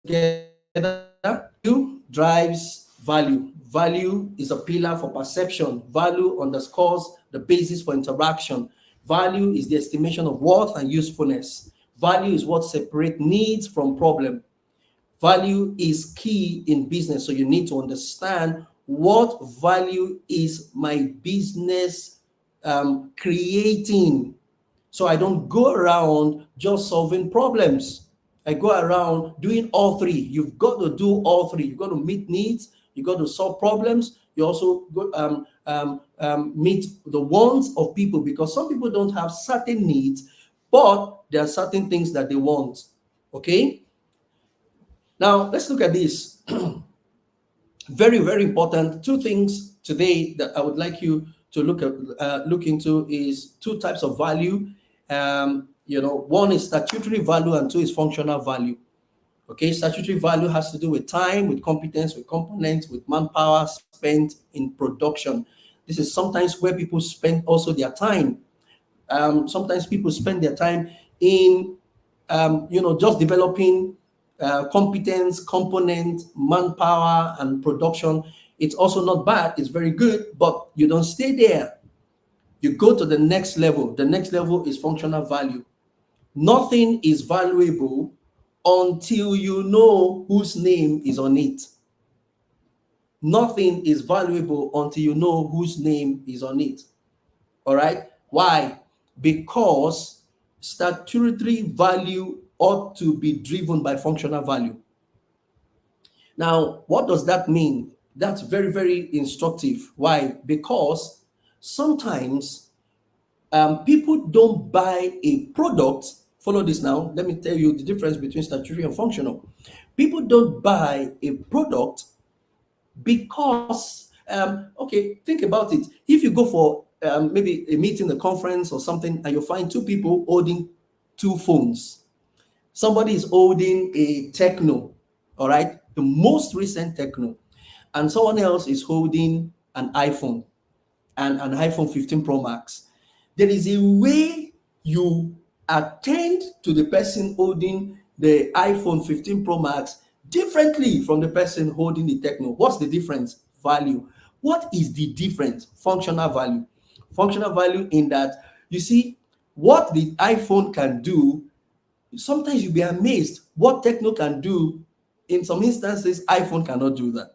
together? Value drives value. Value is a pillar for perception. Value underscores the basis for interaction. Value is the estimation of worth and usefulness. Value is what separates needs from problem. Value is key in business. So you need to understand what value is my business creating. So I don't go around just solving problems. I go around doing all three. You've got to do all three. You've got to meet needs. You've got to solve problems. You also go, meet the wants of people, because some people don't have certain needs, but there are certain things that they want. Okay. Now let's look at this. Very, very important. Two things today that I would like you to look into is two types of value. One is statutory value and two is functional value. Okay, statutory value has to do with time, with competence, with components, with manpower spent in production. This is sometimes where people spend also their time. Sometimes people spend their time in, just developing competence, component, manpower, and production. It's also not bad. It's very good, but you don't stay there. You go to the next level. The next level is functional value. Nothing is valuable until you know whose name is on it. Nothing is valuable until you know whose name is on it. All right? Why? Because statutory value ought to be driven by functional value. Now, what does that mean? That's very, very instructive. Why? Because sometimes people don't buy a product. Follow this now. Let me tell you the difference between statutory and functional. People don't buy a product because, okay, think about it. If you go for maybe a meeting, a conference, or something, and you find two people holding two phones, somebody is holding a Techno, all right, the most recent Techno, and someone else is holding an iPhone and an iPhone 15 Pro Max. There is a way you attend to the person holding the iPhone 15 Pro Max differently from the person holding the Techno. What's the difference? Value. What is the difference? Functional value. Functional value in that, you see, what the iPhone can do, sometimes you'll be amazed what Techno can do. In some instances, iPhone cannot do that.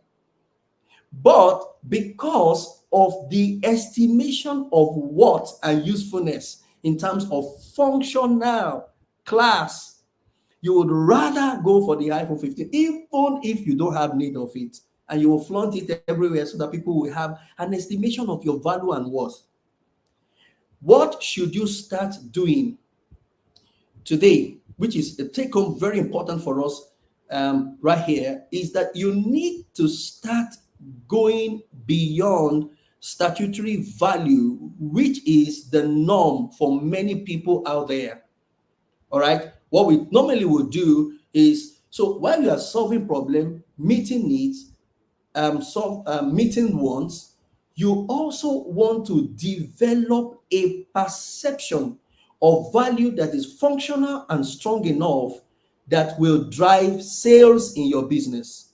But because of the estimation of worth and usefulness in terms of functional class, you would rather go for the iPhone 15, even if you don't have need of it, and you will flaunt it everywhere so that people will have an estimation of your value and worth. What should you start doing today, which is a take home very important for us right here, is that you need to start going beyond statutory value, which is the norm for many people out there. All right. What we normally would do is, so while you are solving problem, meeting needs, meeting wants, you also want to develop a perception of value that is functional and strong enough that will drive sales in your business,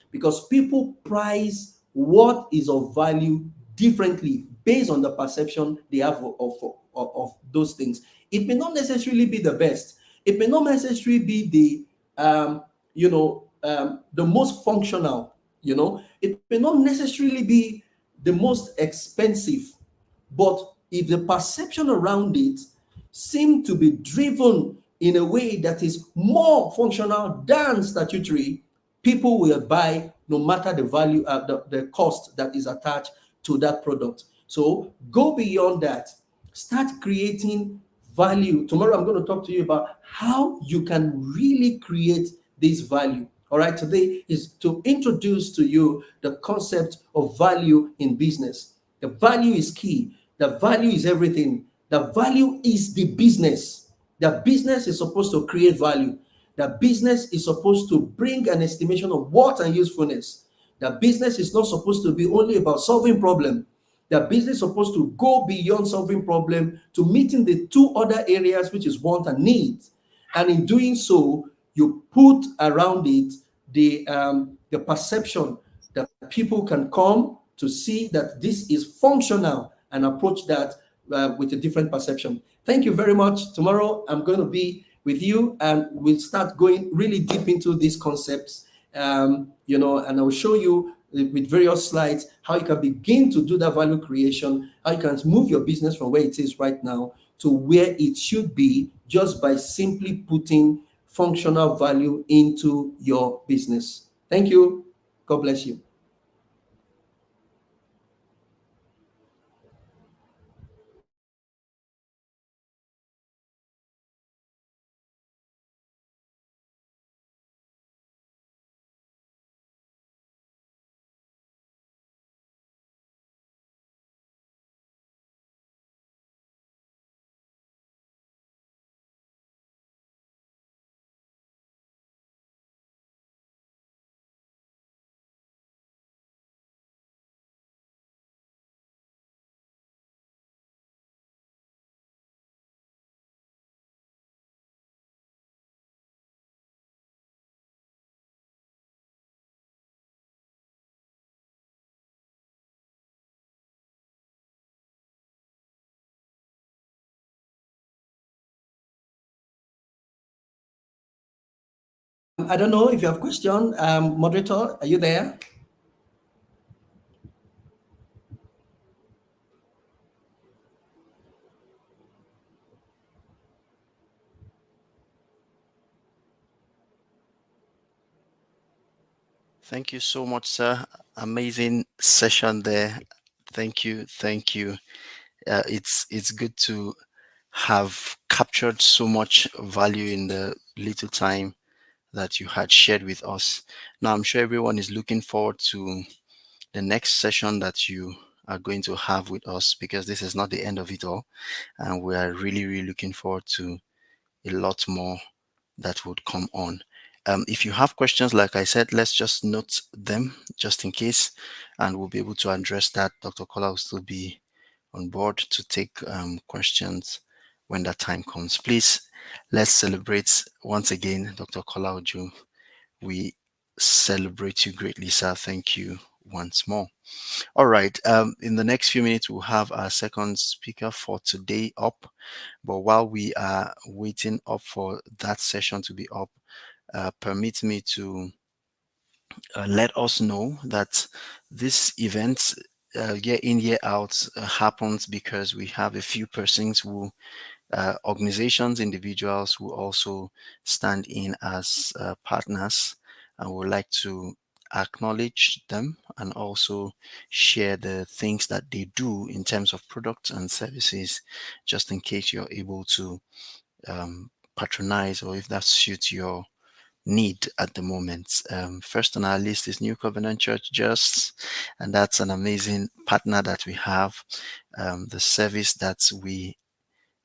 because people price what is of value differently based on the perception they have of those things. It may not necessarily be the best. It may not necessarily be the most functional. It may not necessarily be the most expensive, but if the perception around it seem to be driven in a way that is more functional than statutory, people will buy no matter the value, the cost that is attached to that product. So go beyond that. Start creating value. Tomorrow I'm going to talk to you about how you can really create this value. All right, today is to introduce to you the concept of value in business. The value is key. The value is everything. The value is the business. The business is supposed to create value. The business is supposed to bring an estimation of worth and usefulness. The business is not supposed to be only about solving problem. The business is supposed to go beyond solving problem to meeting the two other areas, which is want and need. And in doing so, you put around it the perception that people can come to see that this is functional and approach that with a different perception. Thank you very much. Tomorrow I'm going to be with you and we'll start going really deep into these concepts, and I will show you with various slides how you can begin to do that value creation, how you can move your business from where it is right now to where it should be just by simply putting functional value into your business. Thank you. God bless you. I don't know if you have a question. Moderator, are you there? Thank you so much, sir. Amazing session there. Thank you. Thank you. It's good to have captured so much value in the little time that you had shared with us. Now, I'm sure everyone is looking forward to the next session that you are going to have with us, because this is not the end of it all. And we are really, really looking forward to a lot more that would come on. If you have questions, like I said, let's just note them just in case, and we'll be able to address that. Dr. Kola will still be on board to take questions when that time comes. Please, let's celebrate once again, Dr. Kola Ojo. We celebrate you greatly, sir. Thank you once more. All right. In the next few minutes, we'll have our second speaker for today up. But while we are waiting up for that session to be up, permit me to let us know that this event, year in, year out, happens because we have a few persons who, organizations, individuals who also stand in as partners, and would like to acknowledge them and also share the things that they do in terms of products and services, just in case you're able to patronize, or if that suits your need at the moment. First on our list is New Covenant Church Just, and that's an amazing partner that we have. The service that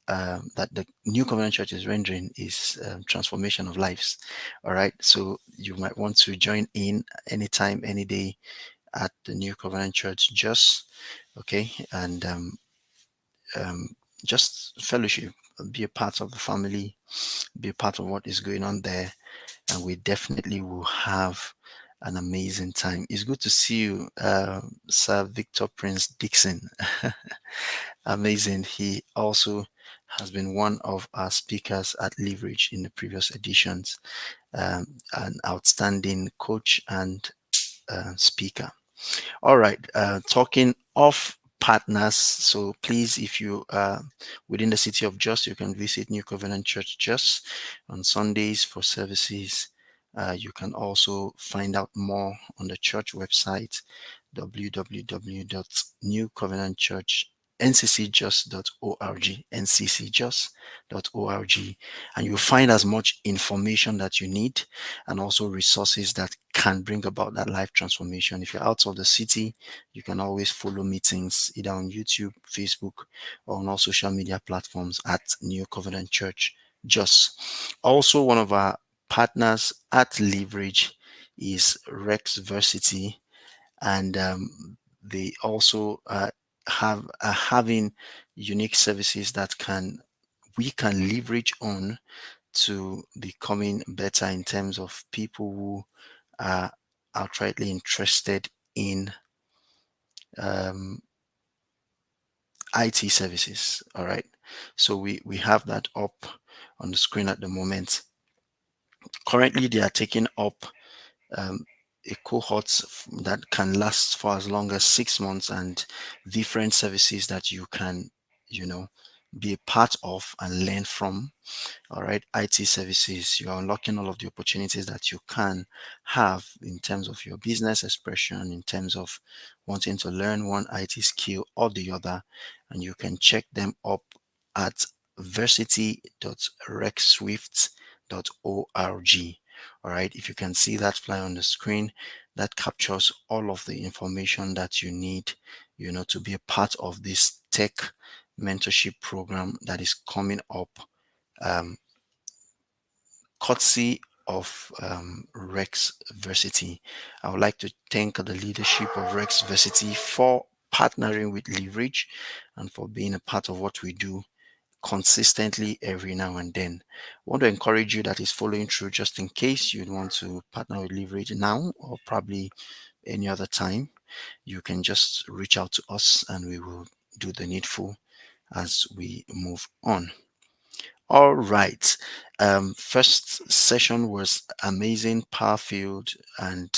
the New Covenant Church is rendering is transformation of lives. All right, so you might want to join in anytime, any day at the New Covenant Church Just, okay, and um, just fellowship, be a part of the family, be a part of what is going on there, and we definitely will have an amazing time. It's good to see you, Sir Victor Prince Dixon. Amazing. He also has been one of our speakers at Leverage in the previous editions, an outstanding coach and speaker. All right, talking of partners, so please, if you are within the city of Jos, you can visit New Covenant Church Jos on Sundays for services. You can also find out more on the church website, www.newcovenantchurchnccijust.org, nccjust.org, and you'll find as much information that you need, and also resources that can bring about that life transformation. If you're out of the city, you can always follow meetings either on YouTube, Facebook, or on all social media platforms at New Covenant Church Just. Also, one of our partners at Leverage is Rex Versity, and they also are having unique services that we can leverage on to becoming better in terms of people who are outrightly interested in um, IT services. All right. So we have that up on the screen at the moment. Currently, they are taking up um, a cohort that can last for as long as 6 months, and different services that you can, you know, be a part of and learn from. All right, IT services, you are unlocking all of the opportunities that you can have in terms of your business expression, in terms of wanting to learn one IT skill or the other, and you can check them up at versity.rexswift.org. All right, if you can see that fly on the screen, that captures all of the information that you need, to be a part of this tech mentorship program that is coming up, um, courtesy of Rex Versity. I would like to thank the leadership of Rex Versity for partnering with Leverage and for being a part of what we do consistently every now and then. I want to encourage you that is following through, just in case you'd want to partner with Leverage now or probably any other time. You can just reach out to us and we will do the needful as we move on. All right. First session was amazing, power filled, and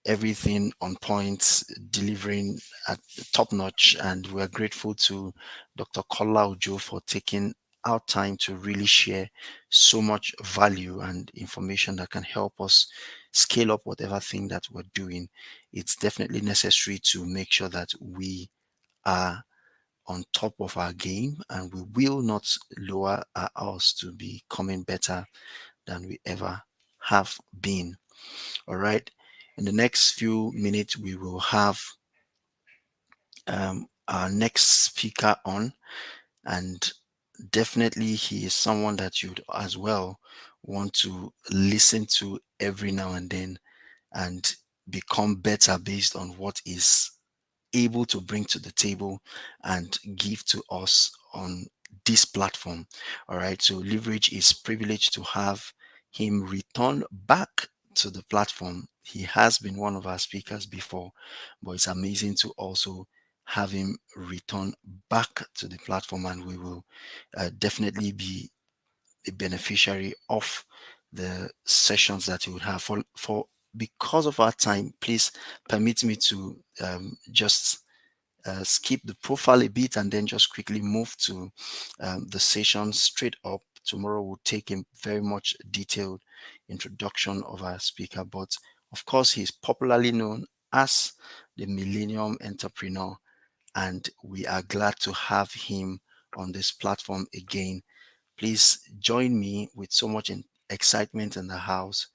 everything on point, delivering at top notch. And we're grateful to Dr. Kola Ojo for taking out time to really share so much value and information that can help us scale up whatever thing that we're doing. It's definitely necessary to make sure that we are on top of our game, and we will not lower ours to becoming better than we ever have been. All right. In the next few minutes, we will have our next speaker on, and definitely he is someone that you'd as well want to listen to every now and then and become better based on what is able to bring to the table and give to us on this platform. All right. So Leverage is privileged to have him return back to the platform. He has been one of our speakers before, but it's amazing to also have him return back to the platform, and we will definitely be a beneficiary of the sessions that you would have for because of our time. Please permit me to just skip the profile a bit and then just quickly move to the session straight up. Tomorrow we'll take a very much detailed introduction of our speaker, but of course he's popularly known as the Millennium Entrepreneur, and we are glad to have him on this platform again. Please join me with so much excitement in the house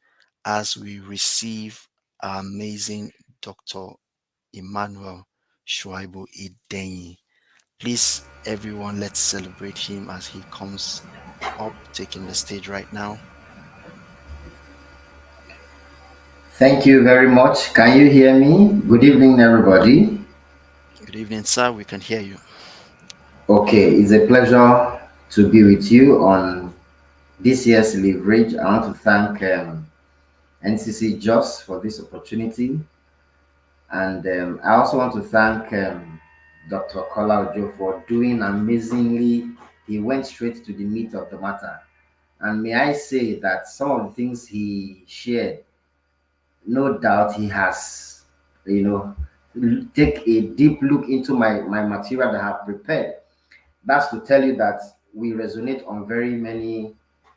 as we receive our amazing Dr. Emmanuel Idenyi. Please, everyone, let's celebrate him as he comes up, taking the stage right now. Thank you very much. Can you hear me? Good evening, everybody. Good evening, sir. We can hear you. Okay, it's a pleasure to be with you on this year's Leverage. I want to thank NCC Just for this opportunity, and I also want to thank Dr. Kolawole Ojo for doing amazingly. He went straight to the meat of the matter. And may I say that some of the things he shared, no doubt he has, you know, take a deep look into my material that I have prepared. That's to tell you that we resonate on very many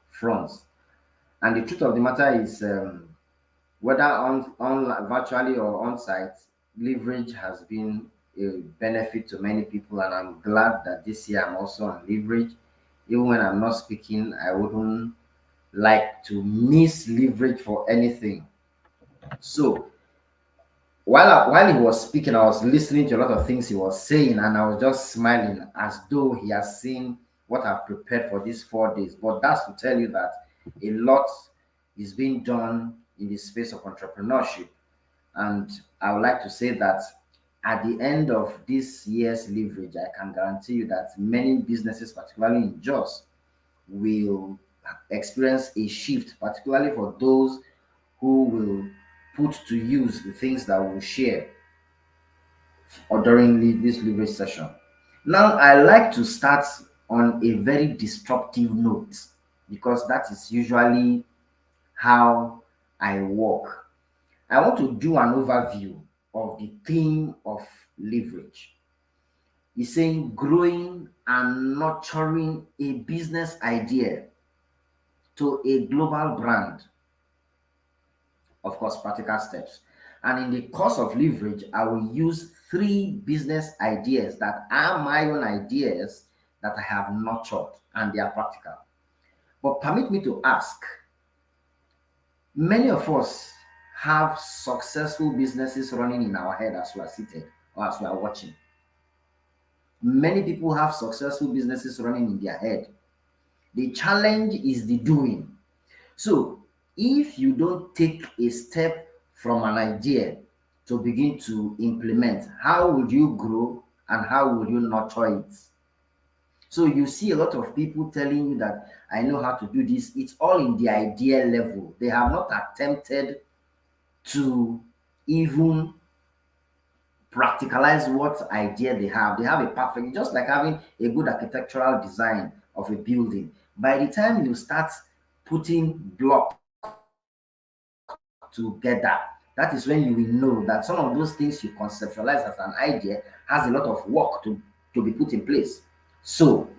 fronts. And the truth of the matter is, whether on virtually or on site, leverage has been a benefit to many people, and I'm glad that this year I'm also on leverage. Even when I'm not speaking, I wouldn't like to miss leverage for anything. So while he was speaking, I was listening to a lot of things he was saying, and I was just smiling as though he has seen what I've prepared for these 4 days. But that's to tell you that a lot is being done in the space of entrepreneurship. And I would like to say that at the end of this year's leverage, I can guarantee you that many businesses, particularly in Jos, will experience a shift, particularly for those who will put to use the things that we'll share or during this leverage session. Now, I like to start on a very disruptive note because that is usually how I work. I want to do an overview of the theme of leverage. He's saying growing and nurturing a business idea to a global brand. Of course, practical steps. And in the course of leverage, I will use 3 business ideas that are my own ideas that I have nurtured and they are practical. But permit me to ask, many of us have successful businesses running in our head as we are seated or as we are watching. Many people have successful businesses running in their head. The challenge is the doing. So, if you don't take a step from an idea to begin to implement, how would you grow and how would you nurture it? So, you see a lot of people telling you that I know how to do this. It's all in the idea level. They have not attempted to even practicalize what idea they have. They have a perfect, just like having a good architectural design of a building. By the time you start putting block together, that is when you will know that some of those things you conceptualize as an idea has a lot of work to be put in place. So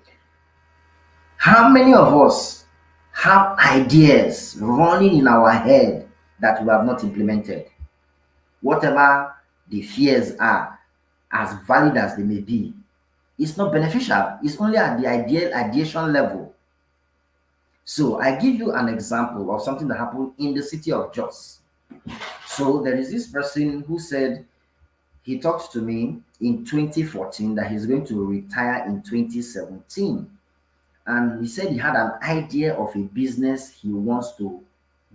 How many of us have ideas running in our head that we have not implemented? Whatever the fears are, as valid as they may be, it's not beneficial. It's only at the ideation level. So I give you an example of something that happened in the city of Jos. So there is this person who said he talked to me in 2014 that he's going to retire in 2017. And he said he had an idea of a business he wants to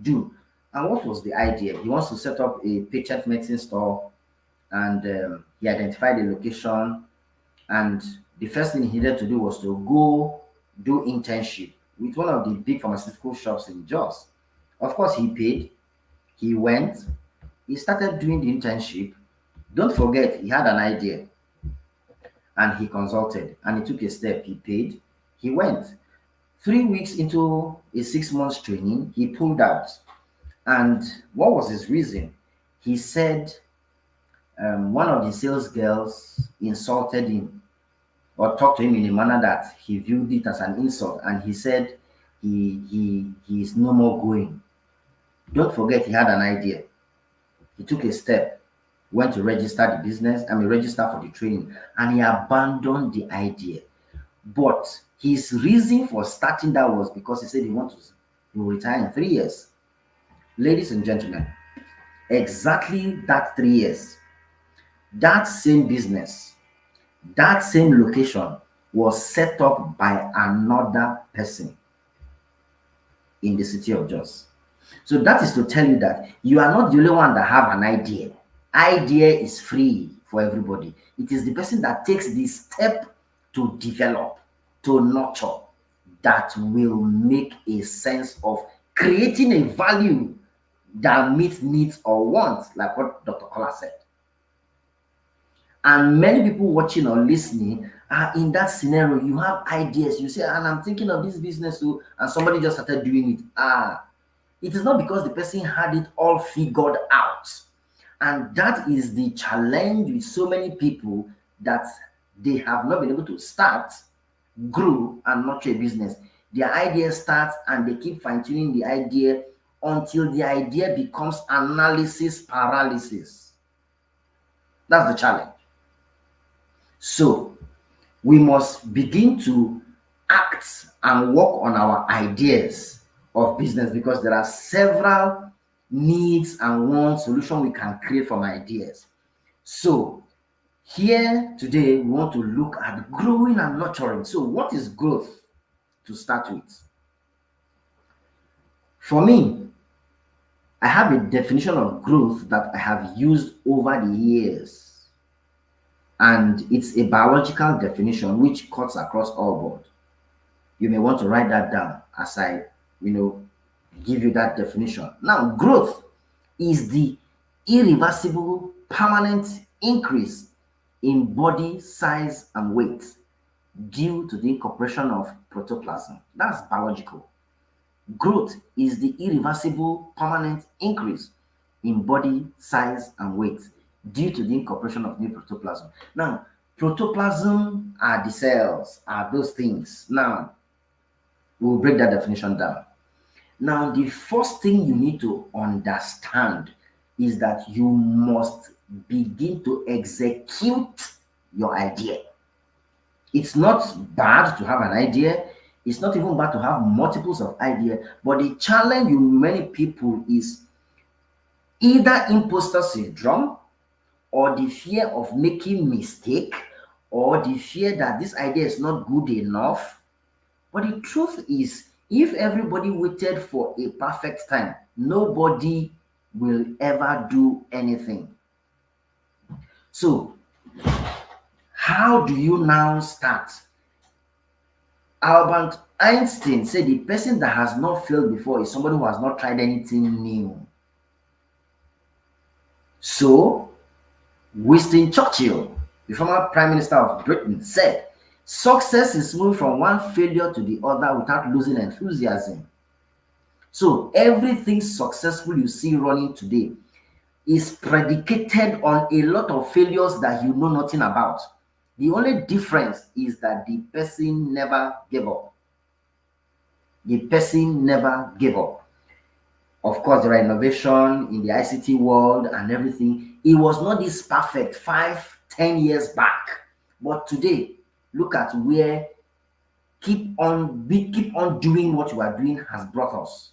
do. And what was the idea? He wants to set up a patient medicine store, and he identified the location. And the first thing he needed to do was to go do internship with one of the big pharmaceutical shops in Jos. Of course, he paid. He went. He started doing the internship. Don't forget, he had an idea, and he consulted, and he took a step. He paid. He went. 3 weeks into a 6 months training, he pulled out. And what was his reason? He said one of the sales girls insulted him or talked to him in a manner that he viewed it as an insult, and he said he is no more going. Don't forget, he had an idea. He took a step, went to register the business, register for the training, and he abandoned the idea. But his reason for starting that was because he said he will retire in 3 years. Ladies and gentlemen, exactly that 3 years, that same business, that same location was set up by another person in the city of Jos. So that is to tell you that you are not the only one that have an idea. Idea is free for everybody. It is the person that takes the step to develop, to nurture, that will make a sense of creating a value that meets needs or wants, like what Dr. Kola said. And many people watching or listening are in that scenario. You have ideas. You say, and I'm thinking of this business too, and somebody just started doing it. It is not because the person had it all figured out. And that is the challenge with so many people, that they have not been able to start, grow, and nurture a business. Their idea starts and they keep fine-tuning the idea until the idea becomes analysis paralysis. That's the challenge. So we must begin to act and work on our ideas of business, because there are several needs and one solution we can create from ideas. So here today, we want to look at growing and nurturing. So what is growth to start with? For me, I have a definition of growth that I have used over the years. And it's a biological definition which cuts across all board. You may want to write that down as I, give you that definition. Now, growth is the irreversible, permanent increase in body size and weight due to the incorporation of protoplasm. That's biological. Growth is the irreversible, permanent increase in body size and weight due to the incorporation of new protoplasm. Now, protoplasm are the cells, are those things. Now, we'll break that definition down. Now, the first thing you need to understand is that you must begin to execute your idea. It's not bad to have an idea. It's not even bad to have multiples of ideas. But the challenge with many people is either imposter syndrome, or the fear of making mistake, or the fear that this idea is not good enough. But the truth is, if everybody waited for a perfect time, nobody will ever do anything. So, how do you now start? Albert Einstein said the person that has not failed before is somebody who has not tried anything new. So, Winston Churchill, the former Prime Minister of Britain, said, success is moving from one failure to the other without losing enthusiasm. So everything successful you see running today is predicated on a lot of failures that you know nothing about. The only difference is that the person never gave up. The person never gave up. Of course, there are innovation in the ICT world and everything. It was not this perfect 5, 10 years back, but today, look at where keep on doing what you are doing has brought us.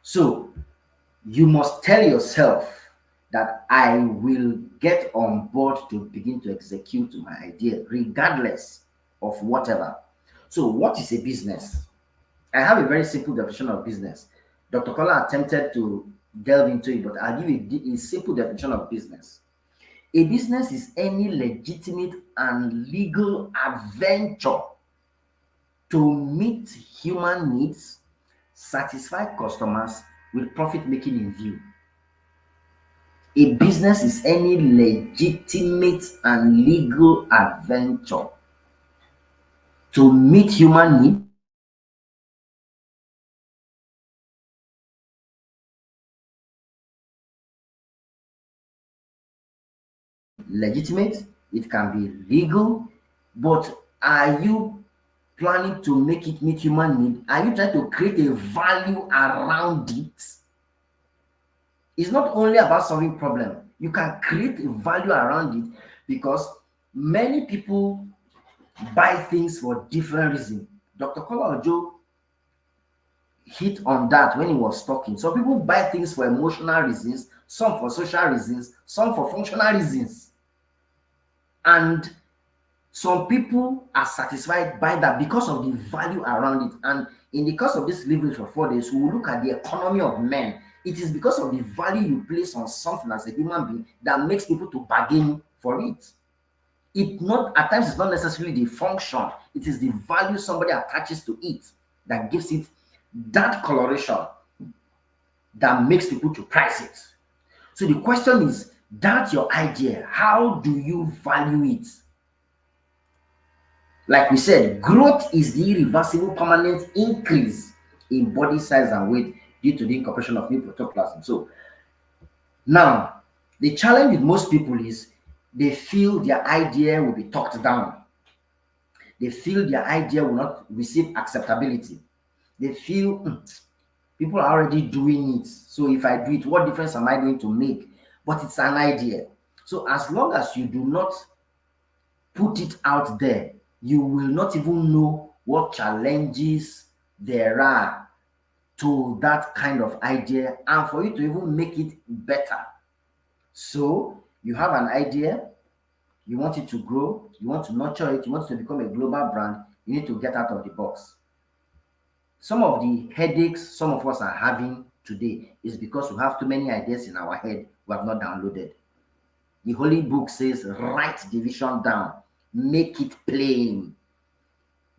So you must tell yourself that I will get on board to begin to execute my idea, regardless of whatever. So, what is a business? I have a very simple definition of business. Dr. Kola attempted to delve into it, but I'll give you a simple definition of business. A business is any legitimate and legal adventure to meet human needs, satisfy customers with profit making in view. A business is any legitimate and legal adventure to meet human needs, legitimate, it can be legal, but are you planning to make it meet human need? Are you trying to create a value around it? It's not only about solving problem. You can create a value around it because many people buy things for different reasons. Dr. Kolawole Ojo hit on that when he was talking. Some people buy things for emotional reasons, some for social reasons, some for functional reasons. And some people are satisfied by that because of the value around it. And in the course of this leverage for 4 days, we will look at the economy of men. It is because of the value you place on something as a human being that makes people to bargain for it. It not at times it's not necessarily the function, it is the value somebody attaches to it that gives it that coloration that makes people to price it. So the question is, that's your idea. How do you value it? Like we said, growth is the irreversible permanent increase in body size and weight due to the incorporation of new protoplasm. So now, the challenge with most people is they feel their idea will be talked down. They feel their idea will not receive acceptability. They feel people are already doing it. So if I do it, what difference am I going to make? But it's an idea. So as long as you do not put it out there, you will not even know what challenges there are to that kind of idea and for you to even make it better. So you have an idea, you want it to grow, you want to nurture it, you want it to become a global brand, you need to get out of the box. Some of the headaches some of us are having today is because we have too many ideas in our head we have not downloaded. The Holy Book says, write the vision down, make it plain.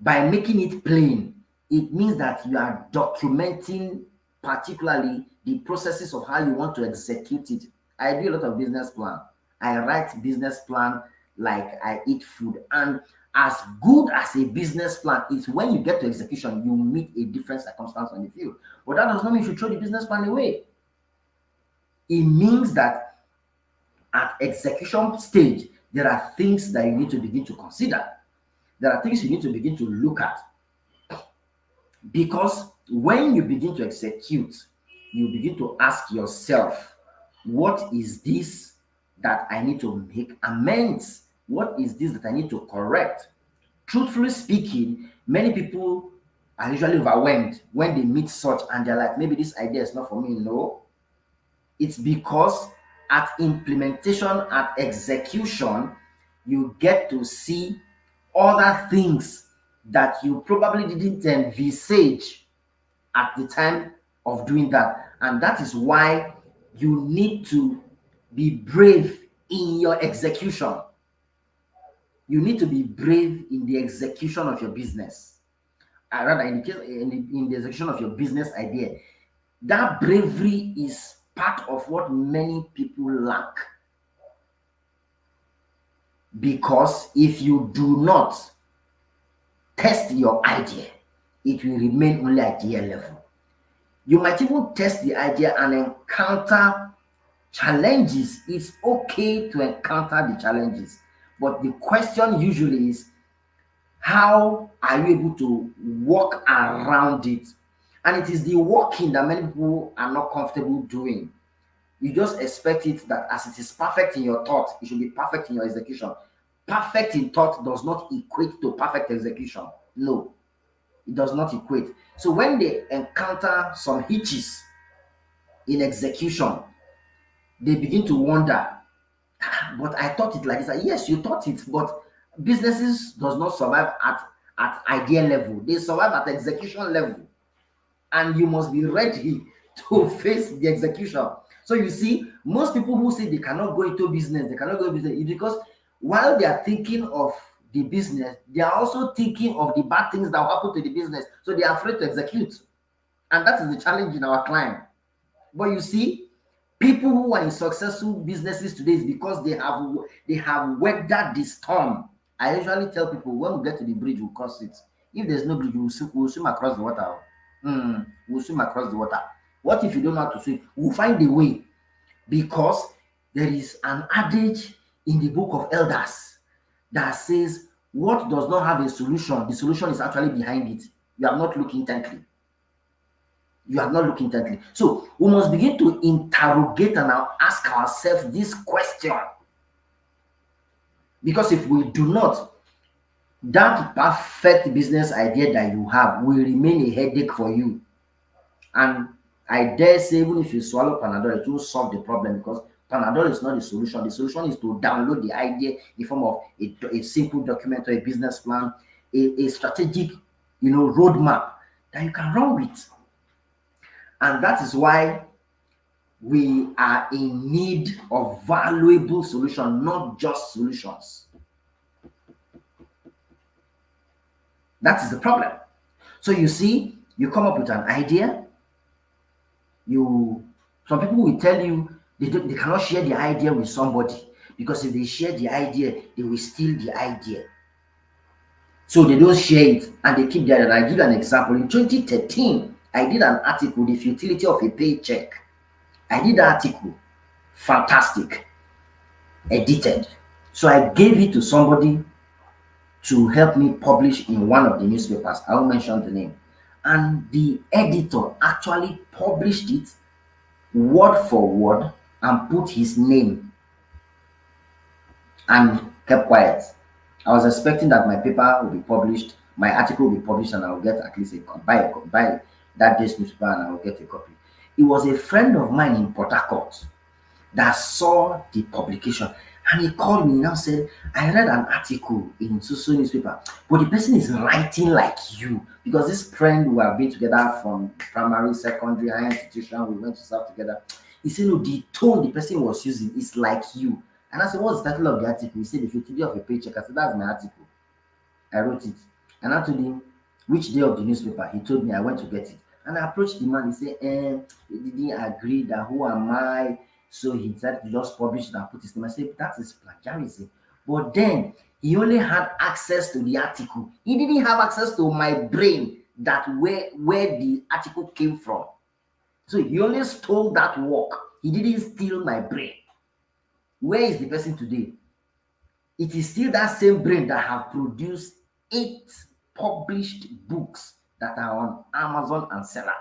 By making it plain, it means that you are documenting particularly the processes of how you want to execute it. I do a lot of business plan. I write business plan like I eat food. And as good as a business plan is, when you get to execution, you meet a different circumstance on the field. But that does not mean you should throw the business plan away. It means that at execution stage, there are things that you need to begin to consider. There are things you need to begin to look at. Because when you begin to execute, you begin to ask yourself, what is this that I need to make amends? What is this that I need to correct? Truthfully speaking, many people are usually overwhelmed when they meet such and they're like, maybe this idea is not for me. No, it's because at implementation, at execution, you get to see other things that you probably didn't envisage at the time of doing that. And that is why you need to be brave in your execution. You need to be brave in the execution of your business. Rather, in the execution of your business idea. That bravery is part of what many people lack. Because if you do not test your idea, it will remain only idea level. You might even test the idea and encounter challenges. It's okay to encounter the challenges. But the question usually is, How are you able to walk around it? And it is the walking that many people are not comfortable doing. You just expect it that as it is perfect in your thought, it should be perfect in your execution. Perfect in thought does not equate to perfect execution. No, it does not equate. So when they encounter some hitches in execution, they begin to wonder, but I thought it like this. Yes, you thought it, but businesses does not survive at idea level. They survive at execution level, and you must be ready to face the execution. So you see, most people who say they cannot go into business, they cannot go into business, is because while they are thinking of the business, they are also thinking of the bad things that will happen to the business. So they are afraid to execute, and that is the challenge in our client. But you see, people who are in successful businesses today is because they have weathered the storm. I usually tell people when we get to the bridge, we'll cross it. If there's no bridge, we'll swim across the water. We'll swim across the water. What if you don't know how to swim? We'll find a way, because there is an adage in the book of Elders that says, what does not have a solution, the solution is actually behind it. You are not looking intently. You are not looking intently. So we must begin to interrogate and now ask ourselves this question. Because if we do not, that perfect business idea that you have will remain a headache for you. And I dare say, even if you swallow Panadol, it will solve the problem, because Panadol is not the solution. The solution is to download the idea in form of a simple document or a business plan, a strategic, roadmap that you can run with. And that is why we are in need of valuable solutions, not just solutions. That is the problem. So you see, you come up with an idea. Some people will tell you they cannot share the idea with somebody, because if they share the idea, they will steal the idea. So they don't share it and they keep that. And I give an example. In 2013, I did an article, The Futility of a Paycheck. I did that article. Fantastic. Edited. So I gave it to somebody to help me publish in one of the newspapers. I won't mention the name. And the editor actually published it word for word and put his name and kept quiet. I was expecting that my paper will be published, my article will be published, and I will get at least buy that day's newspaper, and I will get a copy. It was a friend of mine in Port Harcourt that saw the publication, and he called me and said, I read an article in so newspaper, but the person is writing like you. Because this friend, we have been together from primary, secondary, higher institution, we went to South together. He said, no, the tone the person was using is like you. And I said, what's the title of the article? He said, The Futility of a Paycheck. I said, that's my article. I wrote it. And I told him which day of the newspaper. He told me. I went to get it. And I approached the man. He said, he didn't agree. That who am I? So he decided to just publish it and put his name. I said, that is plagiarism. But then he only had access to the article. He didn't have access to my brain, that where the article came from. So he only stole that work. He didn't steal my brain. Where is the person today? It is still that same brain that have produced 8 published books that are on Amazon and Seller.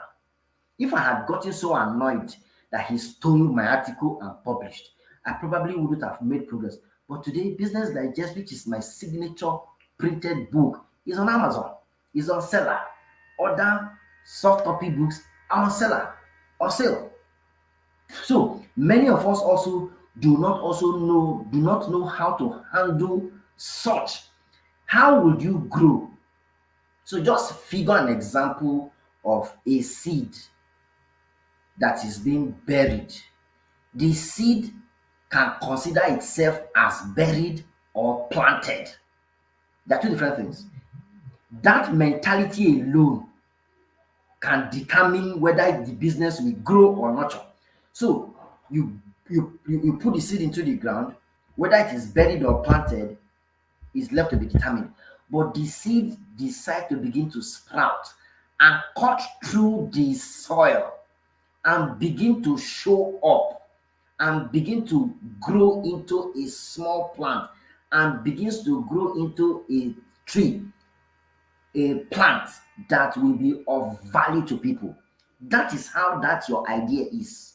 If I had gotten so annoyed that he stole my article and published, I probably wouldn't have made progress. But today, Business Digest, which is my signature printed book, is on Amazon, is on Seller. Other soft copy books are on Seller, on sale. So many of us also do not know how to handle such. How would you grow? So just figure an example of a seed that is being buried. The seed can consider itself as buried or planted. They are two different things. That mentality alone can determine whether the business will grow or not. So you put the seed into the ground, whether it is buried or planted is left to be determined. But the seed decide to begin to sprout and cut through the soil and begin to show up and begin to grow into a small plant and begins to grow into a tree. a plant that will be of value to people. That is how that your idea is.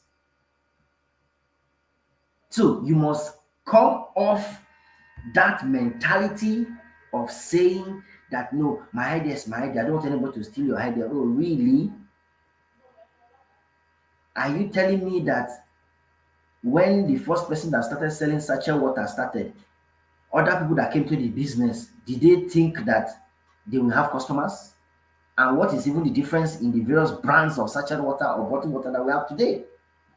So you must come off that mentality of saying that no, my idea is my idea. I don't want anybody to steal your idea. Oh, really? Are you telling me that when the first person that started selling sachet water started, other people that came to the business, did they think that they will have customers? And what is even the difference in the various brands of sachet water or bottled water that we have today?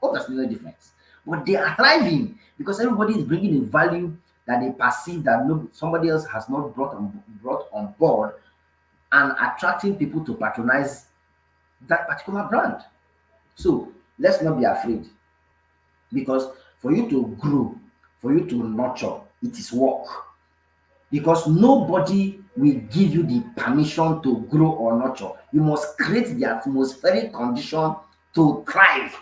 Oh, there's no difference. But they are thriving because everybody is bringing a value that they perceive that no, somebody else has not brought on board, and attracting people to patronize that particular brand. So let's not be afraid, because for you to grow, for you to nurture, it is work. Because nobody will give you the permission to grow or nurture. You must create the atmospheric condition to thrive.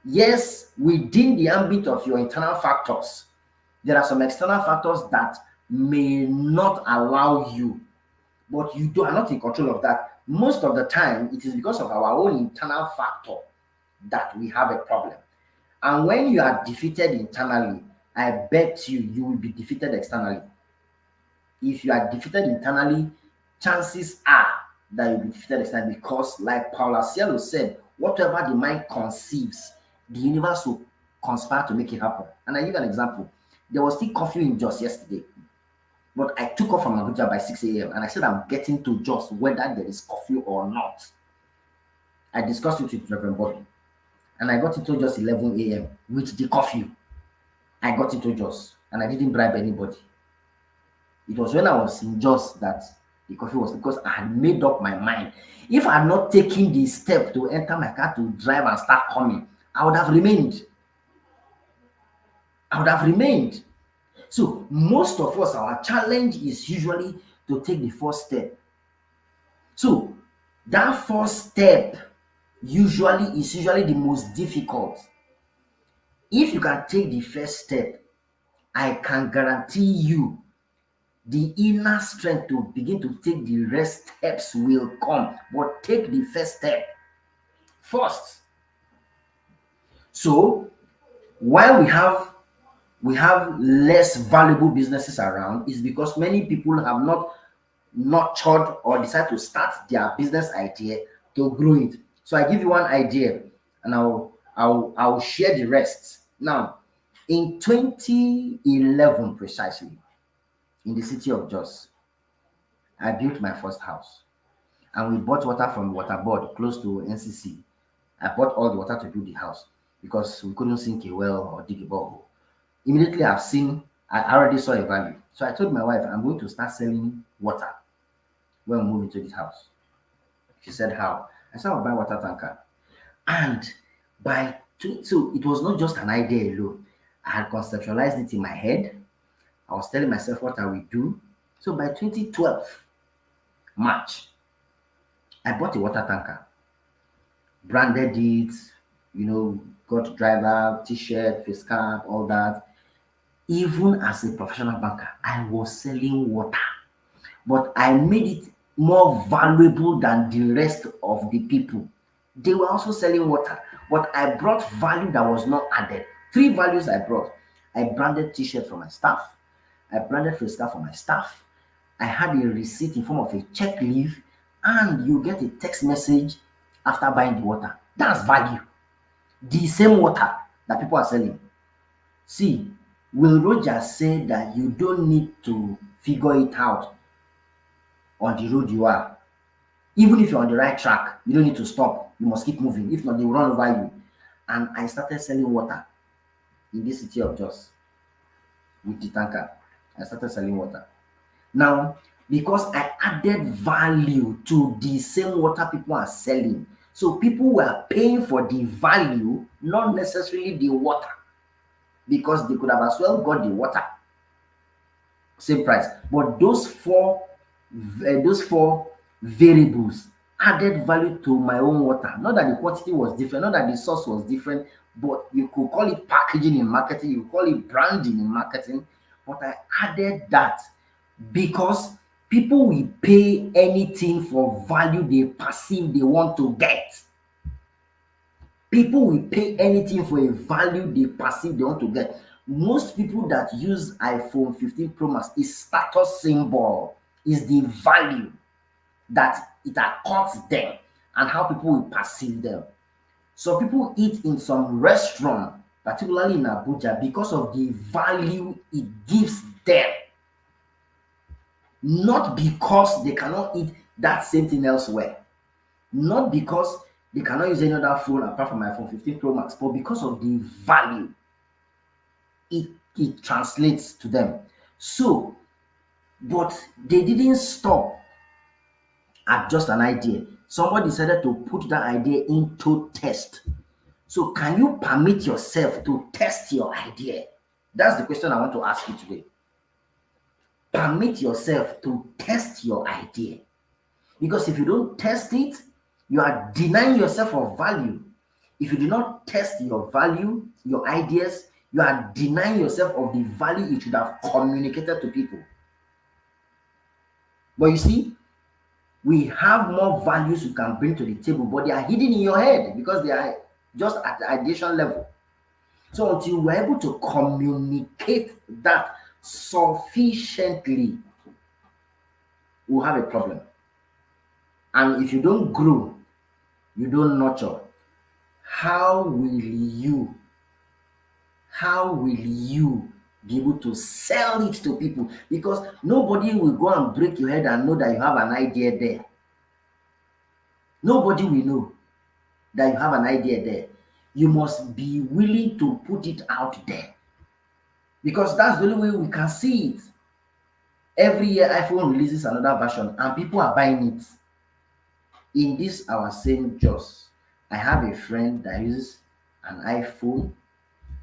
Yes, within the ambit of your internal factors, there are some external factors that may not allow you, but are not in control of that. Most of the time, it is because of our own internal factor that we have a problem. And when you are defeated internally, I bet you will be defeated externally. If you are defeated internally, chances are that you'll be defeated externally, because, like Paulo Cielo said, whatever the mind conceives, the universe will conspire to make it happen. And I give an example. There was still curfew in Jos yesterday, but I took off from Abuja by 6 a.m. and I said I'm getting to Jos whether there is curfew or not. I discussed it with Reverend Bobby, and I got into Jos 11 a.m. with the curfew. I got into Jos and I didn't bribe anybody. It was when I was in Jos that the coffee was, because I had made up my mind. If I had not taken the step to enter my car to drive and start coming, I would have remained. So most of us, our challenge is usually to take the first step. So that first step is usually the most difficult. If you can take the first step, I can guarantee you the inner strength to begin to take the rest steps will come. But take the first step first. So why we have less valuable businesses around is because many people have not nurtured or decided to start their business idea to grow it. So I give you one idea and I'll share the rest. Now, in 2011 precisely, in the city of Jos, I built my first house, and we bought water from water board close to NCC. I bought all the water to build the house because we couldn't sink a well or dig a borehole. Immediately I already saw a value. So I told my wife, I'm going to start selling water when we move into this house. She said, how? I said, I'll buy water tanker. And so it was not just an idea alone. I had conceptualized it in my head. I was telling myself what I would do. So by 2012, March, I bought a water tanker, branded it, got driver, t-shirt, face cap, all that. Even as a professional banker, I was selling water, but I made it more valuable than the rest of the people. They were also selling water, but I brought value that was not added. 3 values I brought. I branded t-shirt for my staff. I branded face cap for my staff. I had a receipt in form of a check leaf, and you get a text message after buying the water. That's value. The same water that people are selling. See, Will Rogers said that you don't need to figure it out on the road you are. Even if you're on the right track, you don't need to stop. You must keep moving. If not, they will run over you. And I started selling water in this city of Jos with the tanker. I started selling water. Now, because I added value to the same water people are selling, so people were paying for the value, not necessarily the water, because they could have as well got the water, same price. But those four variables added value to my own water. Not that the quantity was different, not that the source was different, but you could call it packaging in marketing, you call it branding in marketing. But I added that because People will pay anything for value they perceive they want to get. People will pay anything for a value they perceive they want to get. Most people that use iPhone 15 Pro Max is status symbol, is the value that it accords them and how people will perceive them. So people eat in some restaurant, particularly in Abuja, because of the value it gives them, not because they cannot eat that same thing elsewhere, not because they cannot use any other phone apart from iPhone 15 Pro Max, but because of the value it translates to them. So, but they didn't stop at just an idea. Somebody decided to put that idea into test. So, can you permit yourself to test your idea? That's the question I want to ask you today. Permit yourself to test your idea. Because if you don't test it, you are denying yourself of value. If you do not test your value, your ideas, you are denying yourself of the value you should have communicated to people. But you see, we have more values you can bring to the table, but they are hidden in your head because they are just at the ideation level. So until we're able to communicate that sufficiently, we'll have a problem. And if you don't grow, you don't nurture, how will you be able to sell it to people? Because nobody will go and break your head and know that you have an idea there. Nobody will know that you have an idea there. You must be willing to put it out there, because that's the only way we can see it. Every year iPhone releases another version and people are buying it. In this our same Jos, I have a friend that uses an iPhone,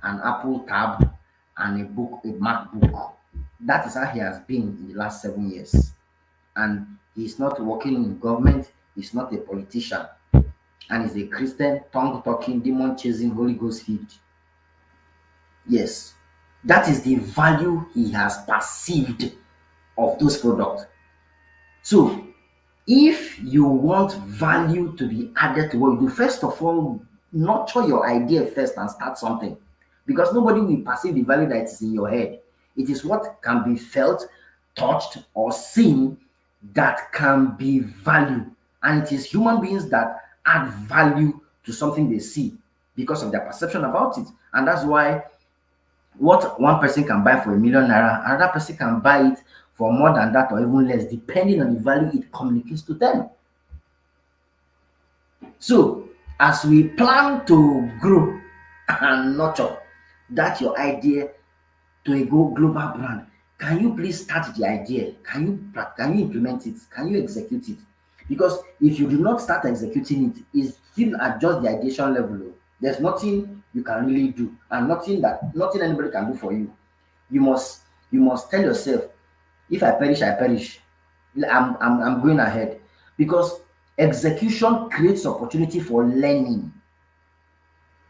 an Apple tab, and a MacBook. That is how he has been in the last 7 years. And he's not working in government, he's not a politician, and he's a Christian, tongue-talking, demon-chasing, Holy Ghost filled. Yes, that is the value he has perceived of those products. So, if you want value to be added to what you do, first of all, nurture your idea first and start something. Because nobody will perceive the value that is in your head. It is what can be felt, touched, or seen that can be valued. And it is human beings that add value to something they see because of their perception about it. And that's why what one person can buy for ₦1,000,000, another person can buy it for more than that or even less, depending on the value it communicates to them. So, as we plan to grow and nurture that your idea to a global brand, can you please start the idea? Can you implement it? Can you execute it? Because if you do not start executing it, it's still at just the ideation level. There's nothing you can really do, and nothing anybody can do for you. You must tell yourself, if I perish, I perish. I'm going ahead, because execution creates opportunity for learning.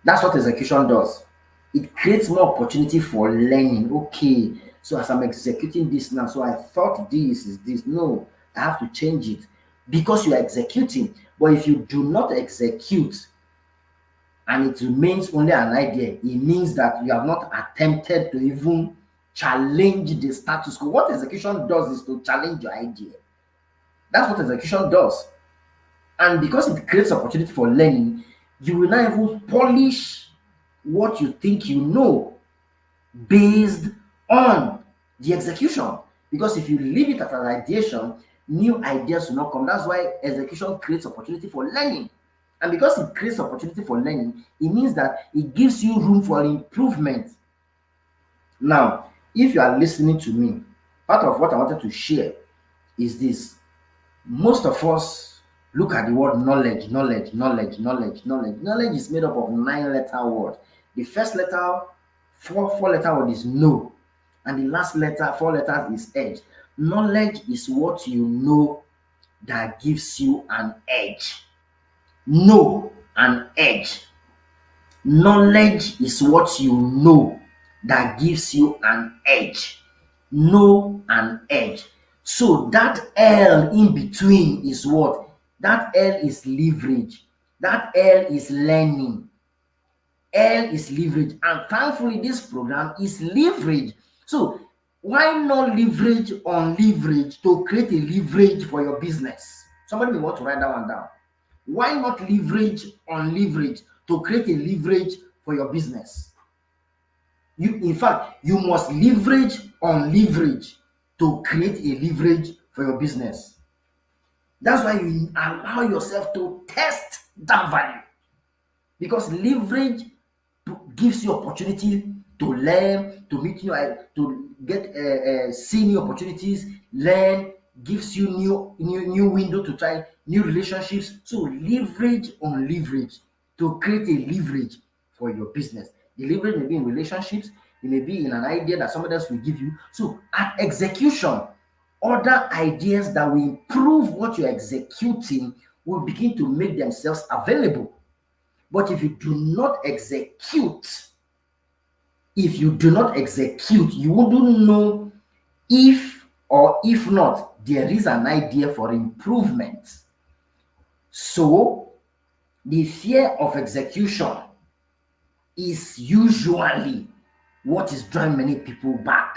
That's what execution does. It creates more opportunity for learning. Okay, so as I'm executing this now, so I thought this is this. No, I have to change it because you are executing. But if you do not execute and it remains only an idea, it means that you have not attempted to even challenge the status quo. What execution does is to challenge your idea. That's what execution does. And because it creates opportunity for learning, you will not even polish what you think you know based on the execution. Because if you leave it at an ideation, new ideas will not come. That's why execution creates opportunity for learning. And because it creates opportunity for learning, it means that it gives you room for improvement. Now, if you are listening to me, part of what I wanted to share is this. Most of us look at the word knowledge. Knowledge is made up of 9-letter word. The first letter, four-letter word is know, and the last letter, 4 letters, is edge. Knowledge is what you know that gives you an edge. Know and edge. Knowledge is what you know that gives you an edge. Know and edge. So that L in between is what? That L is leverage. That L is learning. L is leverage. And thankfully, this program is leverage. So why not leverage on leverage to create a leverage for your business? Somebody may want to write that one down. Why not leverage on leverage to create a leverage for your business? In fact, you must leverage on leverage to create a leverage for your business. That's why you allow yourself to test that value, because leverage gives you opportunity to learn, to meet new, to get see new opportunities, learn, gives you new window to try new relationships. So leverage on leverage to create a leverage for your business. The leverage may be in relationships, it may be in an idea that somebody else will give you. So at execution, other ideas that will improve what you're executing will begin to make themselves available. But if you do not execute, you wouldn't know if or if not there is an idea for improvement. So the fear of execution is usually what is driving many people back.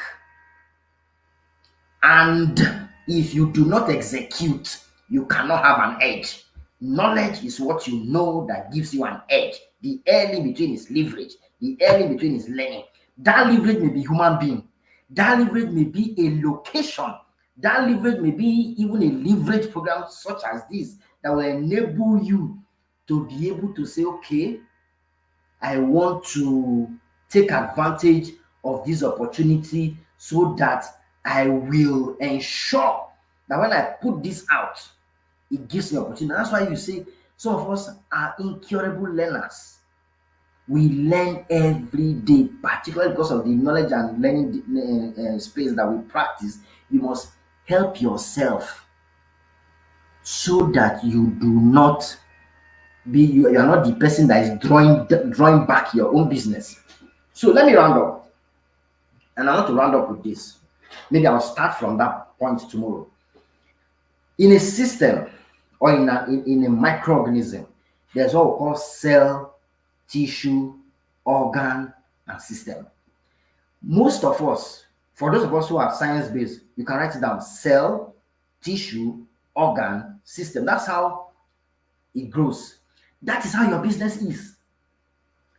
And if you do not execute, you cannot have an edge. Knowledge is what you know that gives you an edge. The L in between is leverage. The L in between is learning. That leverage may be human being. That leverage may be a location. That leverage may be even a leverage program such as this that will enable you to be able to say, okay, I want to take advantage of this opportunity so that I will ensure that when I put this out, it gives me opportunity. That's why you see some of us are incurable learners. We learn every day, particularly because of the knowledge and learning space that we practice. You must help yourself so that you do not you are not the person that is drawing back your own business. So let me round up, and I want to round up with this. Maybe I'll start from that point tomorrow. In a system or in a microorganism, there's what we call cell, tissue, organ, and system. Most of us, for those of us who are science based, you can write it down: cell, tissue, organ, system. That's how it grows. That is how your business is.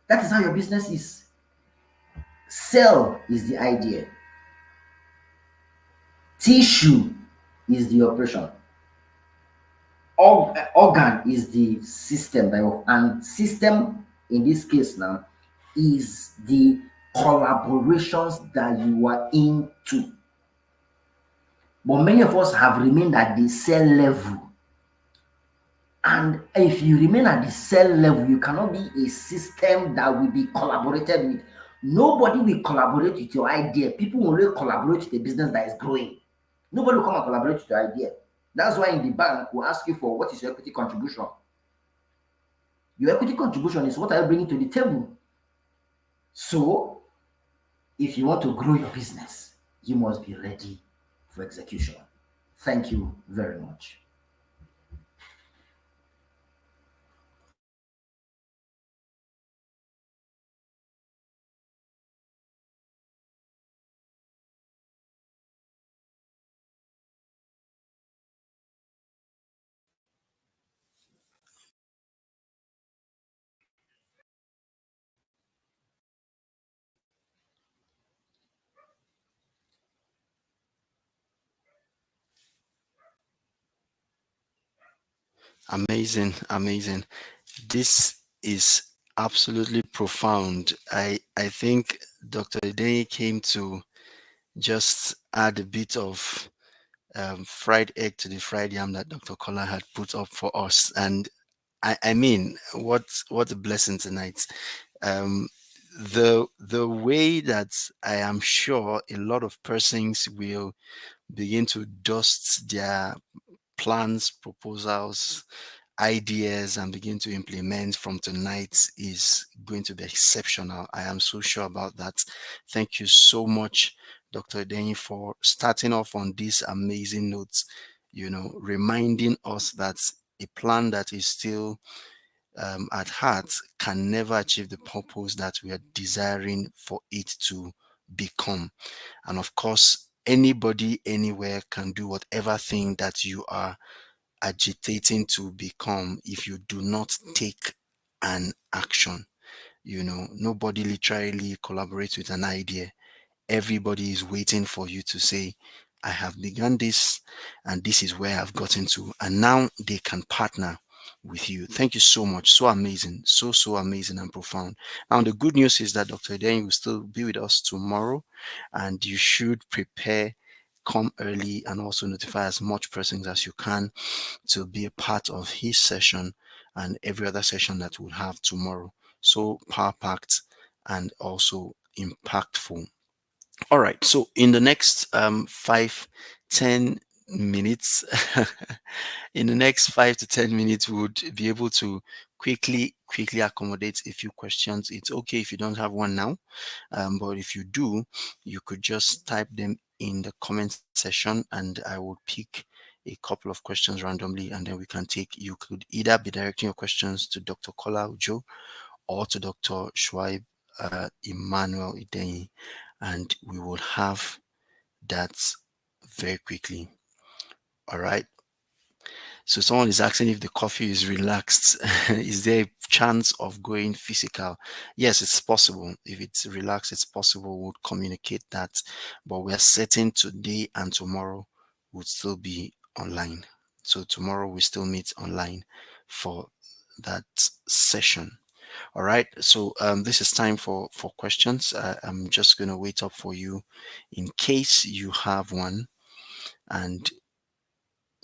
That is how your business is. Cell is the idea. Tissue is the operation. Organ is the system, and system in this case now is the collaborations that you are into. But many of us have remained at the cell level. And if you remain at the cell level, you cannot be a system that will be collaborated with. Nobody will collaborate with your idea. People will only collaborate with a business that is growing. Nobody will come and collaborate with your idea. That's why in the bank, we'll ask you for what is your equity contribution. Your equity contribution is what are you bringing to the table. So, if you want to grow your business, you must be ready for execution. Thank you very much. Amazing, amazing. This is absolutely profound. I think Dr. Idenyi came to just add a bit of fried egg to the fried yam that Dr. Kola had put up for us. And I mean, what a blessing tonight. Um, the way that I am sure a lot of persons will begin to dust their plans, proposals, ideas, and begin to implement from tonight is going to be exceptional. I am so sure about that. Thank you so much, Dr. Idenyi, for starting off on these amazing notes, reminding us that a plan that is still at heart can never achieve the purpose that we are desiring for it to become. And of course, anybody anywhere can do whatever thing that you are agitating to become if you do not take an action. Nobody literally collaborates with an idea. Everybody is waiting for you to say, I have begun this and this is where I've gotten to. And now they can partner with you. Thank you so much. So amazing. So amazing and profound. Now, the good news is that Dr. Idenyi will still be with us tomorrow, and you should prepare, come early, and also notify as much persons as you can to be a part of his session and every other session that we'll have tomorrow. So power packed and also impactful. All right. So in the next 5-10 minutes, in the next 5 to 10 minutes, we would be able to quickly accommodate a few questions. It's okay if you don't have one now, but if you do, you could just type them in the comment section, and I will pick a couple of questions randomly, and then we can take. You could either be directing your questions to Dr. Kolawole Ojo or to Dr. Shuaib Emmanuel Idenyi, and we will have that very quickly. All right. So someone is asking if the coffee is relaxed. Is there a chance of going physical? Yes, it's possible. If it's relaxed, it's possible. We'll communicate that. But we are certain today and tomorrow would still be online. So tomorrow we still meet online for that session. All right. So this is time for questions. I'm just going to wait up for you in case you have one, and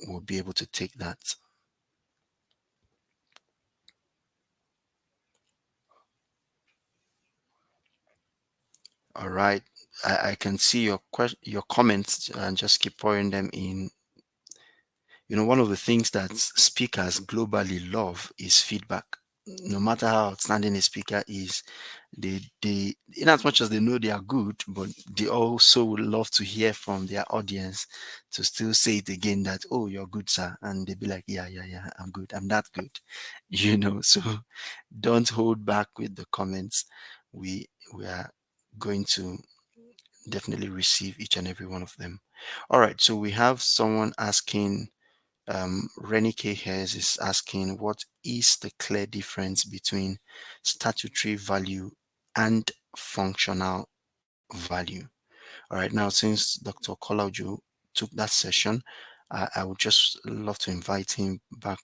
we'll be able to take that. All right. I can see your comments, and just keep pouring them in. One of the things that speakers globally love is feedback. No matter how outstanding a speaker is, they in as much as they know they are good, but they also would love to hear from their audience to still say it again that, oh, you're good, sir. And they'll be like, yeah, I'm good. I'm that good. So don't hold back with the comments. We are going to definitely receive each and every one of them. All right. So we have someone asking, Renike Hayes is asking, what is the clear difference between statutory value and functional value? All right, now since Dr. Kolawole took that session, I would just love to invite him back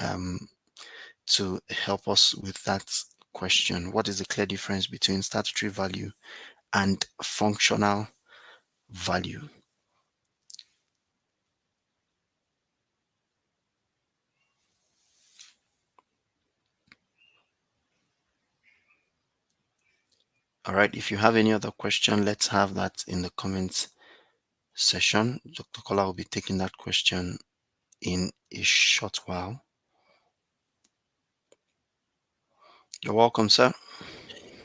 um, to help us with that question. What is the clear difference between statutory value and functional value? All right, if you have any other question, let's have that in the comments session. Dr. Kola will be taking that question in a short while. You're welcome, sir.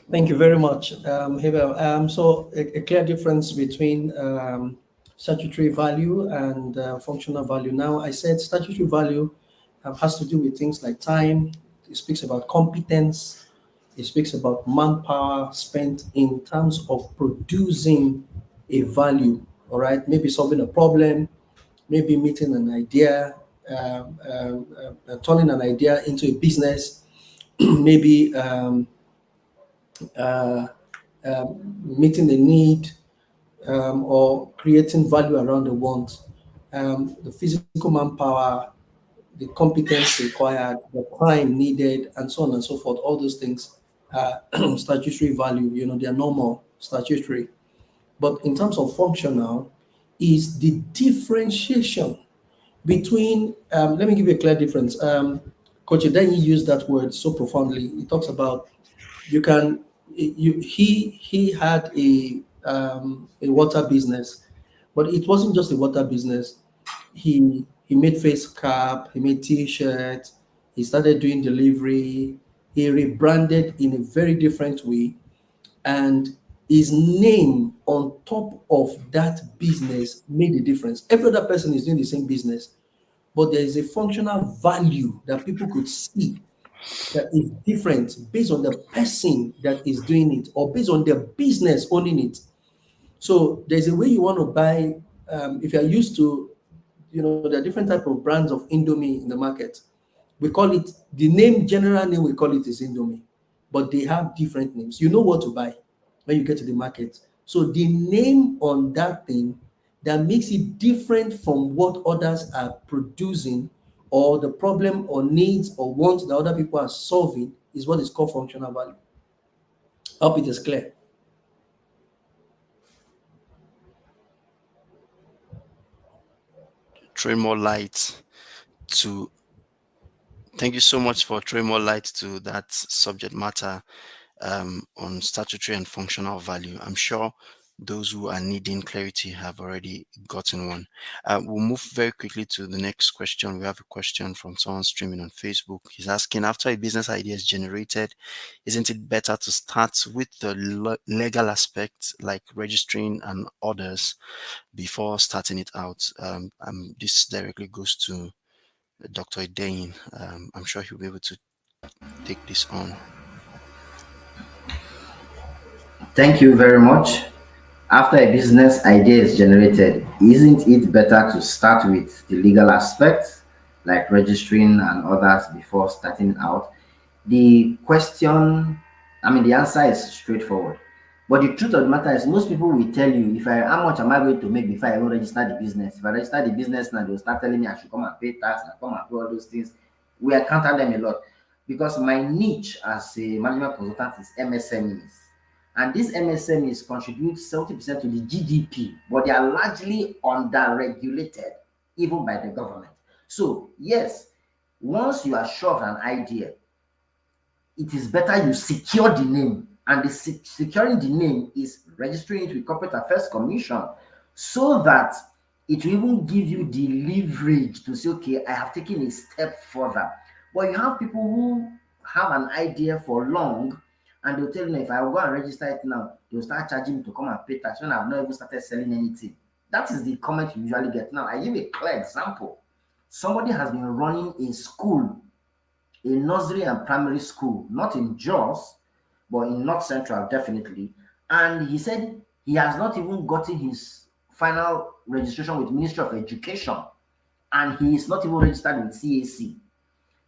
Thank you very much, Hebel. So a clear difference between statutory value and functional value. Now, I said statutory value has to do with things like time. It speaks about competence. It speaks about manpower spent in terms of producing a value. All right, maybe solving a problem, maybe meeting an idea, turning an idea into a business, maybe uh, meeting a need, or creating value around the want. The physical manpower, the competence required, the time needed, and so on and so forth. All those things are statutory value. They are normal statutory. But in terms of functional, is the differentiation between. Let me give you a clear difference. Coach Idenyi used that word so profoundly. He talks about you can he had a water business, but it wasn't just a water business. He made face cap, he made t-shirts, he started doing delivery, he rebranded in a very different way, and his name on top of that business made a difference. Every other person is doing the same business, but there is a functional value that people could see that is different based on the person that is doing it or based on the business owning it. So there's a way you want to buy. If you're used to, there are different type of brands of Indomie in the market. We call it the name, general name we call it is Indomie, but they have different names. You know what to buy when you get to the market. So the name on that thing that makes it different from what others are producing or the problem or needs or wants that other people are solving is what is called functional value. I hope it is clear. Throw more light to Thank you so much for throwing more light to that subject matter on statutory and functional value. I'm sure those who are needing clarity have already gotten one. We'll move very quickly to the next question. We have a question from someone streaming on Facebook. He's asking, after a business idea is generated, isn't it better to start with the legal aspects like registering and others before starting it out? This directly goes to Dr. Idenyi. I'm sure he'll be able to take this on. Thank you very much. After a business idea is generated, isn't it better to start with the legal aspects like registering and others before starting out? The question, I mean, the answer is straightforward. But the truth of the matter is, most people will tell you, if I how much am I going to make before I even register the business? If I register the business now, they'll start telling me I should come and pay tax and come and do all those things. We encounter them a lot because my niche as a management consultant is MSMEs. And these MSMEs contribute 70% to the GDP, but they are largely under-regulated, even by the government. So, yes, once you are sure of an idea, it is better you secure the name. And the securing the name is registering it with Corporate Affairs Commission so that it will even give you the leverage to say, okay, I have taken a step further. But you have people who have an idea for long and they'll tell you, if I go and register it now, they'll start charging me to come and pay tax when I've not even started selling anything. That is the comment you usually get. Now, I give a clear example. Somebody has been running a school, a nursery and primary school, not in Jos, but in North Central, definitely. And he said he has not even gotten his final registration with Ministry of Education, and he is not even registered with CAC.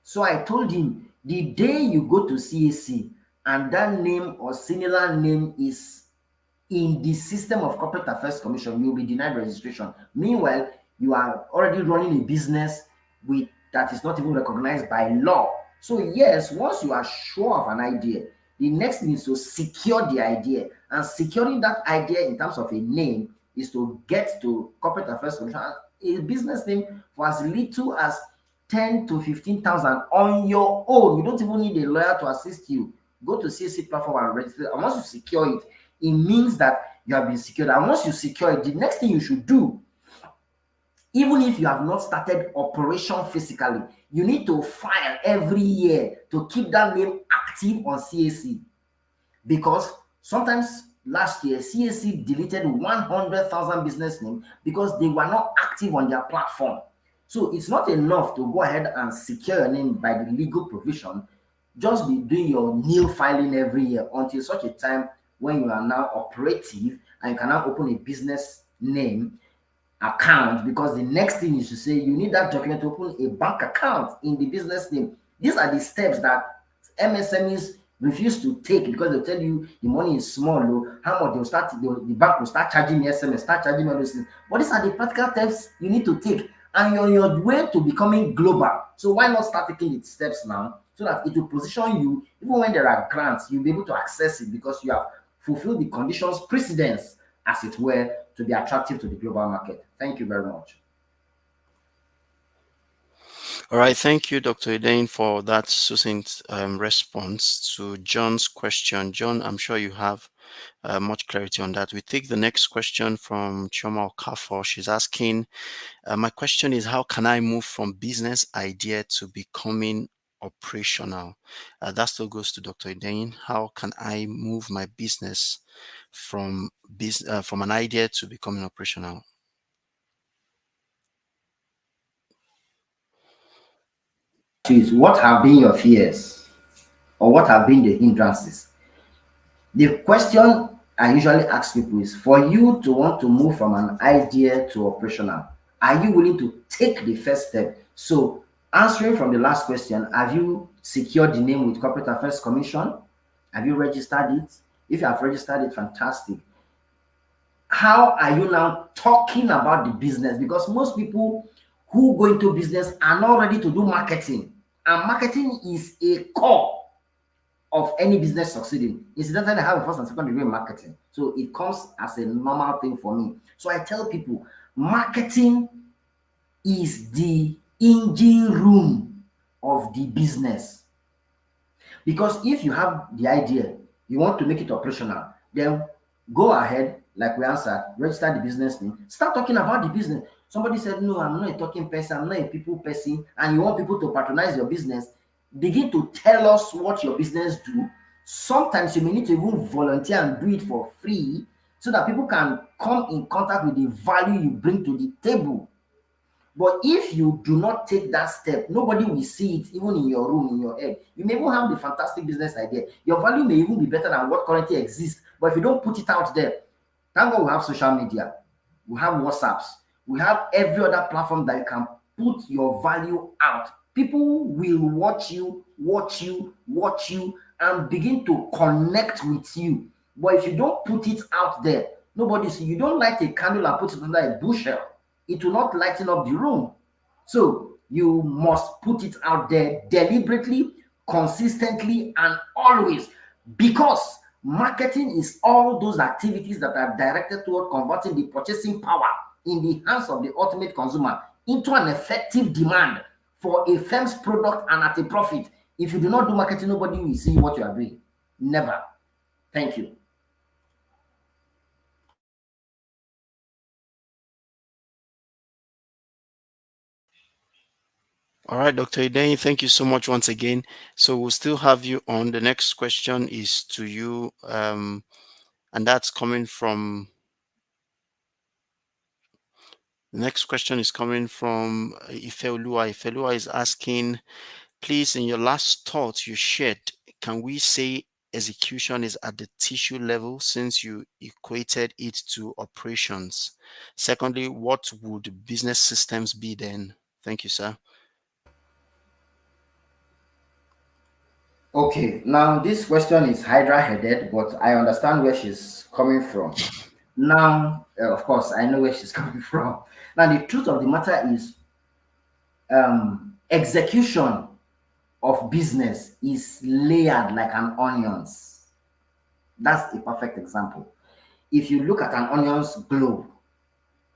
So I told him, the day you go to CAC and that name or similar name is in the system of Corporate Affairs Commission, you'll be denied registration. Meanwhile, you are already running a business with that is not even recognized by law. So yes, once you are sure of an idea, the next thing is to secure the idea. And securing that idea in terms of a name is to get to Corporate Affairs Commission a business name for as little as 10 to 15,000 on your own. You don't even need a lawyer to assist you. Go to CAC platform and register. And once you secure it, it means that you have been secured. And once you secure it, the next thing you should do, even if you have not started operation physically, you need to file every year to keep that name active on CAC. Because sometimes last year, CAC deleted 100,000 business names because they were not active on their platform. So it's not enough to go ahead and secure your name by the legal provision. Just be doing your new filing every year until such a time when you are now operative and you can now open a business name account, because the next thing is to say you need that document to open a bank account in the business name. These are the steps that MSMEs refuse to take because they'll tell you the money is small, how much the bank will start charging me SMS, start charging me all those things. But these are the practical steps you need to take, and you're on your way to becoming global. So why not start taking the steps now so that it will position you, even when there are grants, you'll be able to access it because you have fulfilled the conditions precedents, as it were, to be attractive to the global market. Thank you very much. All right, thank you, Dr. Idenyi, for that succinct response to John's question. John, I'm sure you have much clarity on that. We take the next question from Choma Okafor. She's asking, my question is, how can I move from business idea to becoming operational? That still goes to Dr. Idenyi. How can I move my business from an idea to becoming operational? Choose what have been your fears or what have been the hindrances. The question I usually ask people is for you to want to move from an idea to operational, are you willing to take the first step? So, answering from the last question, have you secured the name with Corporate Affairs Commission? Have you registered it? If you have registered it, fantastic. How are you now talking about the business? Because most people who go into business are not ready to do marketing, and marketing is a core of any business succeeding. Incidentally, I have a first and second degree in marketing, so it comes as a normal thing for me. So I tell people, marketing is the engine room of the business. Because if you have the idea, you want to make it operational, then go ahead, like we answered, register the business name, start talking about the business. Somebody said, no, I'm not a talking person, I'm not a people person, and you want people to patronize your business, begin to tell us what your business do. Sometimes you may need to even volunteer and do it for free so that people can come in contact with the value you bring to the table. But if you do not take that step, nobody will see it, even in your room, in your head. You may even have the fantastic business idea. Your value may even be better than what currently exists. But if you don't put it out there, thank God we have social media, we have WhatsApps, we have every other platform that you can put your value out. People will watch you, and begin to connect with you. But if you don't put it out there, nobody see. You don't light a candle and put it under a bushel, it will not lighten up the room. So you must put it out there deliberately, consistently, and always, because marketing is all those activities that are directed toward converting the purchasing power in the hands of the ultimate consumer into an effective demand for a firm's product and at a profit. If you do not do marketing, nobody will see what you are doing. Never. Thank you. All right, Dr. Idenyi, thank you so much once again. So we'll still have you on. The next question is to you, and that's coming from. The next question is coming from Ifeolua. Ifeolua is asking, please, in your last thought you shared, can we say execution is at the tissue level since you equated it to operations? Secondly, what would business systems be then? Thank you, sir. Okay, now this question is Hydra headed, but I understand where she's coming from. Now, of course, I know where she's coming from. Now, the truth of the matter is, execution of business is layered like an onions. That's a perfect example. If you look at an onions globe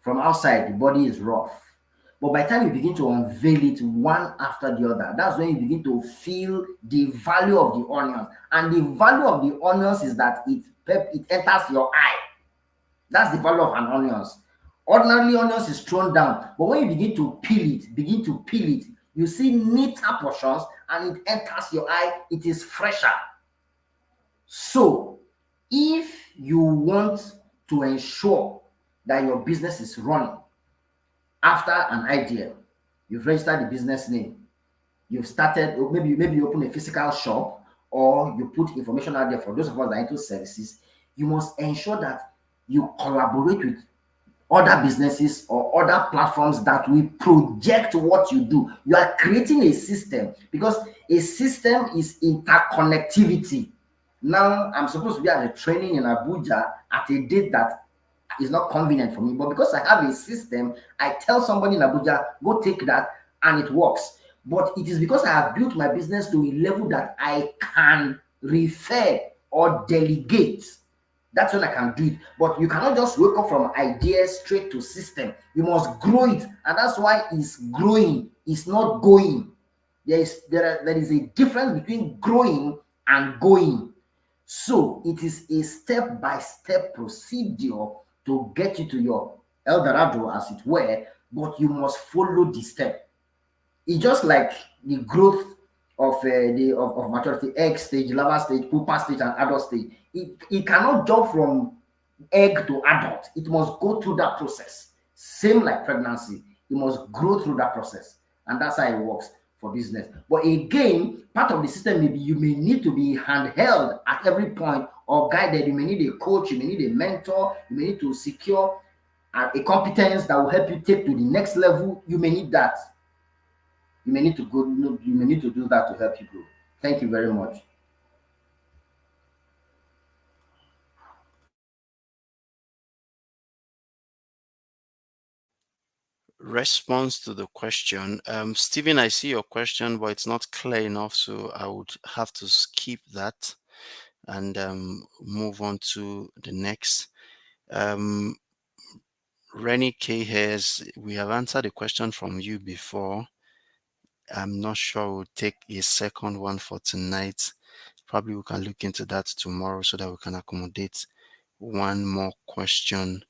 from outside, the body is rough. But by the time you begin to unveil it one after the other, that's when you begin to feel the value of the onions. And the value of the onions is that it enters your eye. That's the value of an onions. Ordinarily, onions is thrown down, but when you begin to peel it, you see neater portions and it enters your eye. It is fresher. So, if you want to ensure that your business is running after an idea, you've registered the business name, you've started, or maybe you open a physical shop, or you put information out there for those of us that are into services, you must ensure that you collaborate with other businesses or other platforms that will project what you do. You are creating a system, because a system is interconnectivity. Now, I'm supposed to be at a training in Abuja at a date that is not convenient for me, but because I have a system, I tell somebody in Abuja, go take that, and it works. But it is because I have built my business to a level that I can refer or delegate. That's when I can do it. But you cannot just wake up from ideas straight to system. You must grow it, and that's why it's growing. It's not going. There is a difference between growing and going. So it is a step-by-step procedure to get you to your Eldorado, as it were, but you must follow the step. It's just like the growth of maturity, egg stage, larva stage, pupa stage, and adult stage. It cannot jump from egg to adult. It must go through that process. Same like pregnancy, it must grow through that process, and that's how it works for business. But again, part of the system maybe you may need to be handheld at every point or guided. You may need a coach, you may need a mentor, you may need to secure a competence that will help you take to the next level. You may need that. You may need to go. You may need to do that to help you grow. Thank you very much. Response to the question. Stephen, I see your question, but it's not clear enough, so I would have to skip that and move on to the next. Um, Rennie K has, we have answered a question from you before. I'm not sure we'll take a second one for tonight. Probably we can look into that tomorrow so that we can accommodate one more question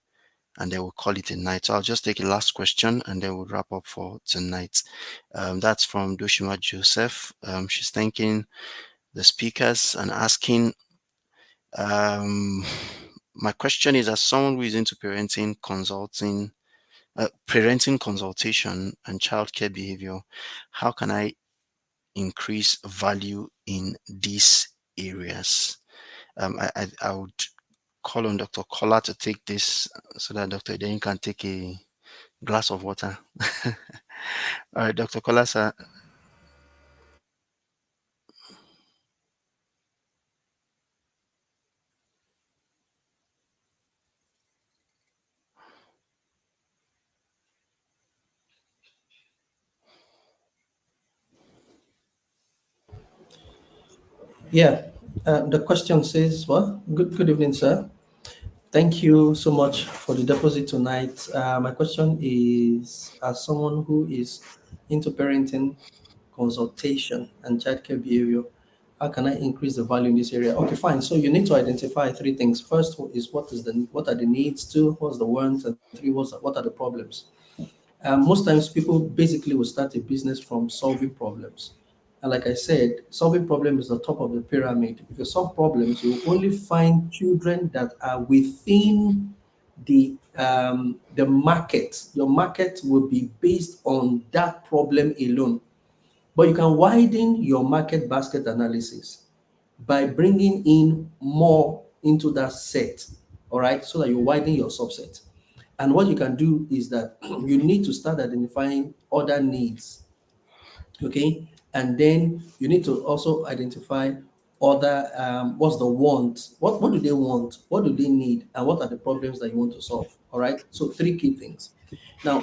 and then we'll call it a night. So I'll just take a last question and then we'll wrap up for tonight. That's from Doshima Joseph. She's thanking the speakers and asking, um, my question is, as someone who is into parenting consultation and childcare behavior, how can I increase value in these areas? I would call on Dr. Kola to take this so that Dr. Idenyi can take a glass of water. All right, Dr. Kola, sir. Yeah. The question says, well, good evening, sir. Thank you so much for the deposit tonight. My question is, as someone who is into parenting, consultation, and childcare behavior, how can I increase the value in this area? Okay, fine. So you need to identify three things. First is what are the needs? Two, what's the wants? And three, what are the problems? Most times people basically will start a business from solving problems. And like I said, solving problems is the top of the pyramid. If you solve problems, you only find children that are within the market. Your market will be based on that problem alone. But you can widen your market basket analysis by bringing in more into that set, all right, so that you widen your subset. And what you can do is that you need to start identifying other needs, okay? And then you need to also identify other what's the want, what do they want, what do they need, and what are the problems that you want to solve, all right? So three key things. Now,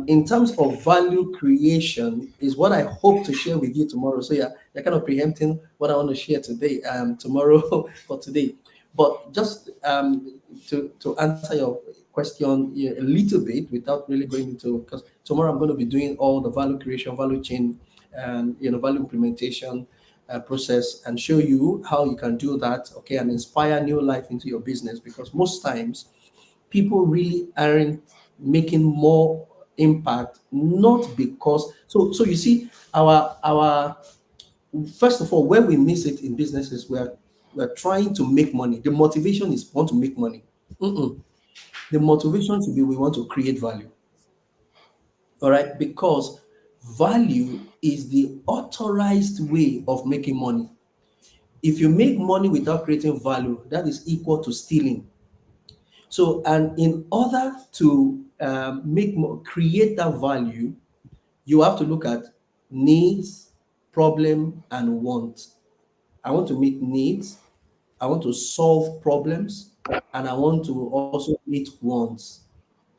in terms of value creation is what I hope to share with you tomorrow. So yeah, you're kind of preempting what I want to share today, tomorrow for today. But just to answer your question, yeah, a little bit without really going into, because tomorrow I'm going to be doing all the value creation, value chain, and value implementation process, and show you how you can do that, okay, and inspire new life into your business. Because most times people really aren't making more impact, not because, so you see, our first of all, where we miss it in businesses, we're trying to make money. The motivation is want to make money. Mm-mm. The motivation should be we want to create value, all right, because value is the authorized way of making money. If you make money without creating value, that is equal to stealing. So, and in order to create that value, you have to look at needs, problem, and want. I want to meet needs, I want to solve problems, and I want to also meet wants.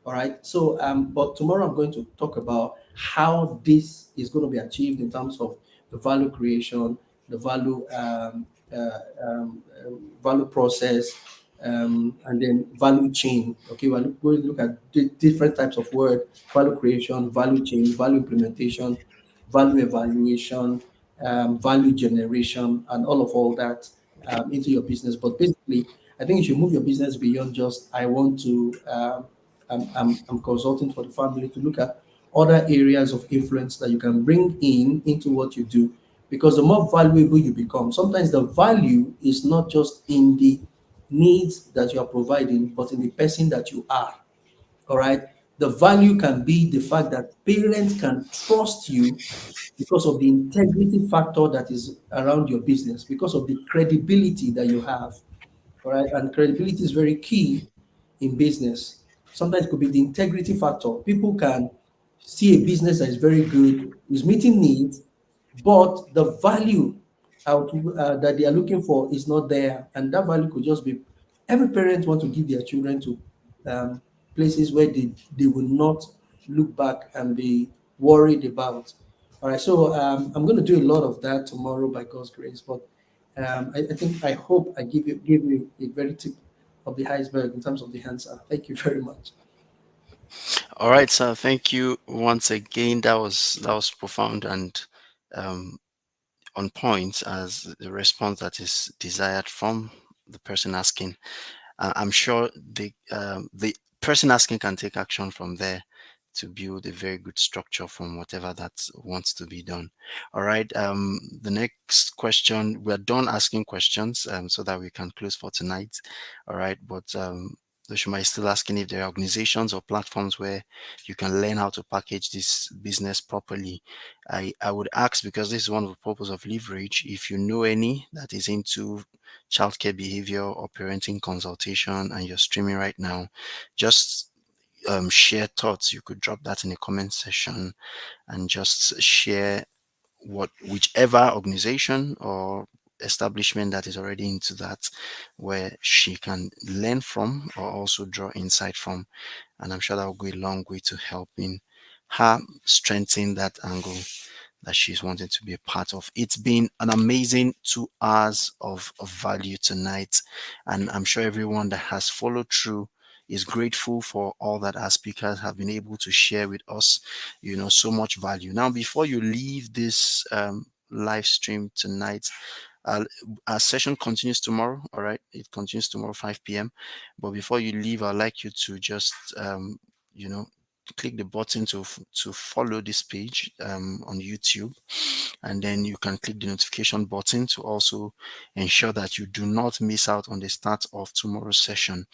All right. So, but tomorrow I'm going to talk about how this is going to be achieved in terms of the value creation, the value process, and then value chain. Okay, we're going to look at different types of word: value creation, value chain, value implementation, value evaluation, value generation, and all that into your business. But basically, I think you should move your business beyond just I want to. I'm consulting for the family to look at other areas of influence that you can bring in into what you do. Because the more valuable you become, sometimes the value is not just in the needs that you are providing, but in the person that you are. All right. The value can be the fact that parents can trust you because of the integrity factor that is around your business, because of the credibility that you have. All right. And credibility is very key in business. Sometimes it could be the integrity factor. People can see a business that is very good, is meeting needs, but the value that they are looking for is not there. And that value could just be every parent want to give their children to um, places where they will not look back and be worried about. All right, so I'm going to do a lot of that tomorrow by God's grace. But I think I hope I give you a very tip of the iceberg in terms of the answer. Thank you very much. All right, sir. Thank you once again. That was profound and um, on point as the response that is desired from the person asking. I'm sure the person asking can take action from there to build a very good structure from whatever that wants to be done. All right. The next question, we're done asking questions so that we can close for tonight. All right. But Doshima is still asking if there are organizations or platforms where you can learn how to package this business properly. I would ask, because this is one of the purpose of leverage, if you know any that is into childcare behavior or parenting consultation and you're streaming right now, just share thoughts. You could drop that in the comment section and just share whichever organization or establishment that is already into that, where she can learn from or also draw insight from. And I'm sure that will go a long way to helping her strengthen that angle that she's wanting to be a part of. It's been an amazing 2 hours of value tonight. And I'm sure everyone that has followed through is grateful for all that our speakers have been able to share with us, so much value. Now, before you leave this live stream tonight, uh, our session continues tomorrow. All right, it continues tomorrow 5 p.m. But before you leave, I'd like you to just you know click the button to follow this page on YouTube, and then you can click the notification button to also ensure that you do not miss out on the start of tomorrow's session.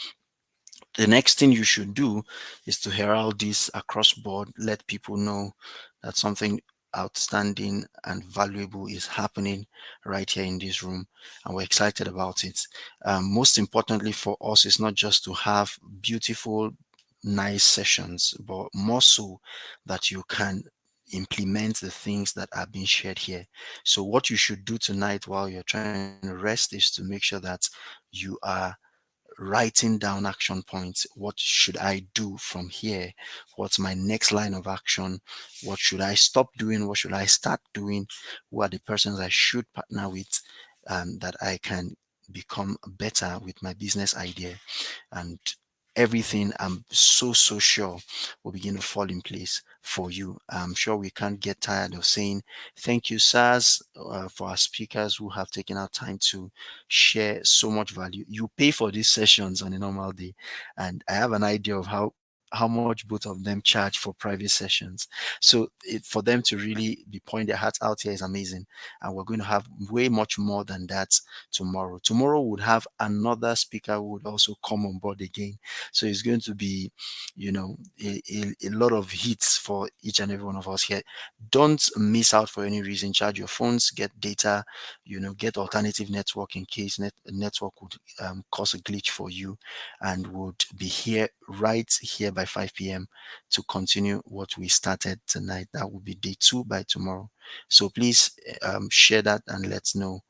The next thing you should do is to herald this across board, let people know that something outstanding and valuable is happening right here in this room, and we're excited about it. Most importantly for us is not just to have beautiful, nice sessions, but more so that you can implement the things that are being shared here. So what you should do tonight while you're trying to rest is to make sure that you are writing down action points. What should I do from here? What's my next line of action? What should I stop doing? What should I start doing? Who are the persons I should partner with, that I can become better with my business idea? And everything, I'm so sure, will begin to fall in place for you. I'm sure we can't get tired of saying thank you, sirs, for our speakers who have taken our time to share so much value. You pay for these sessions on a normal day, and I have an idea of how much both of them charge for private sessions. So for them to really be pouring their hearts out here is amazing. And we're going to have way much more than that tomorrow. Tomorrow would have another speaker who would also come on board again. So it's going to be, a lot of hits for each and every one of us here. Don't miss out for any reason. Charge your phones, get data, get alternative network in case network would cause a glitch for you, and would be here right here by 5 p.m. to continue what we started tonight. That will be day 2 by tomorrow. So please share that and let's know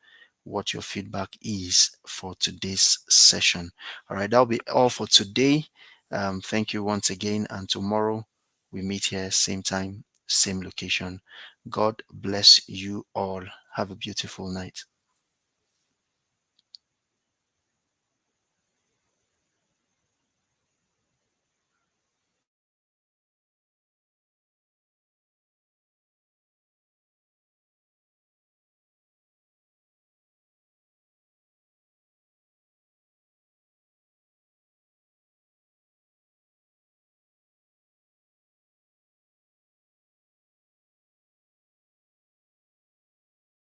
what your feedback is for today's session. All right, that'll be all for today. Thank you once again, and tomorrow we meet here, same time, same location. God bless you all. Have a beautiful night.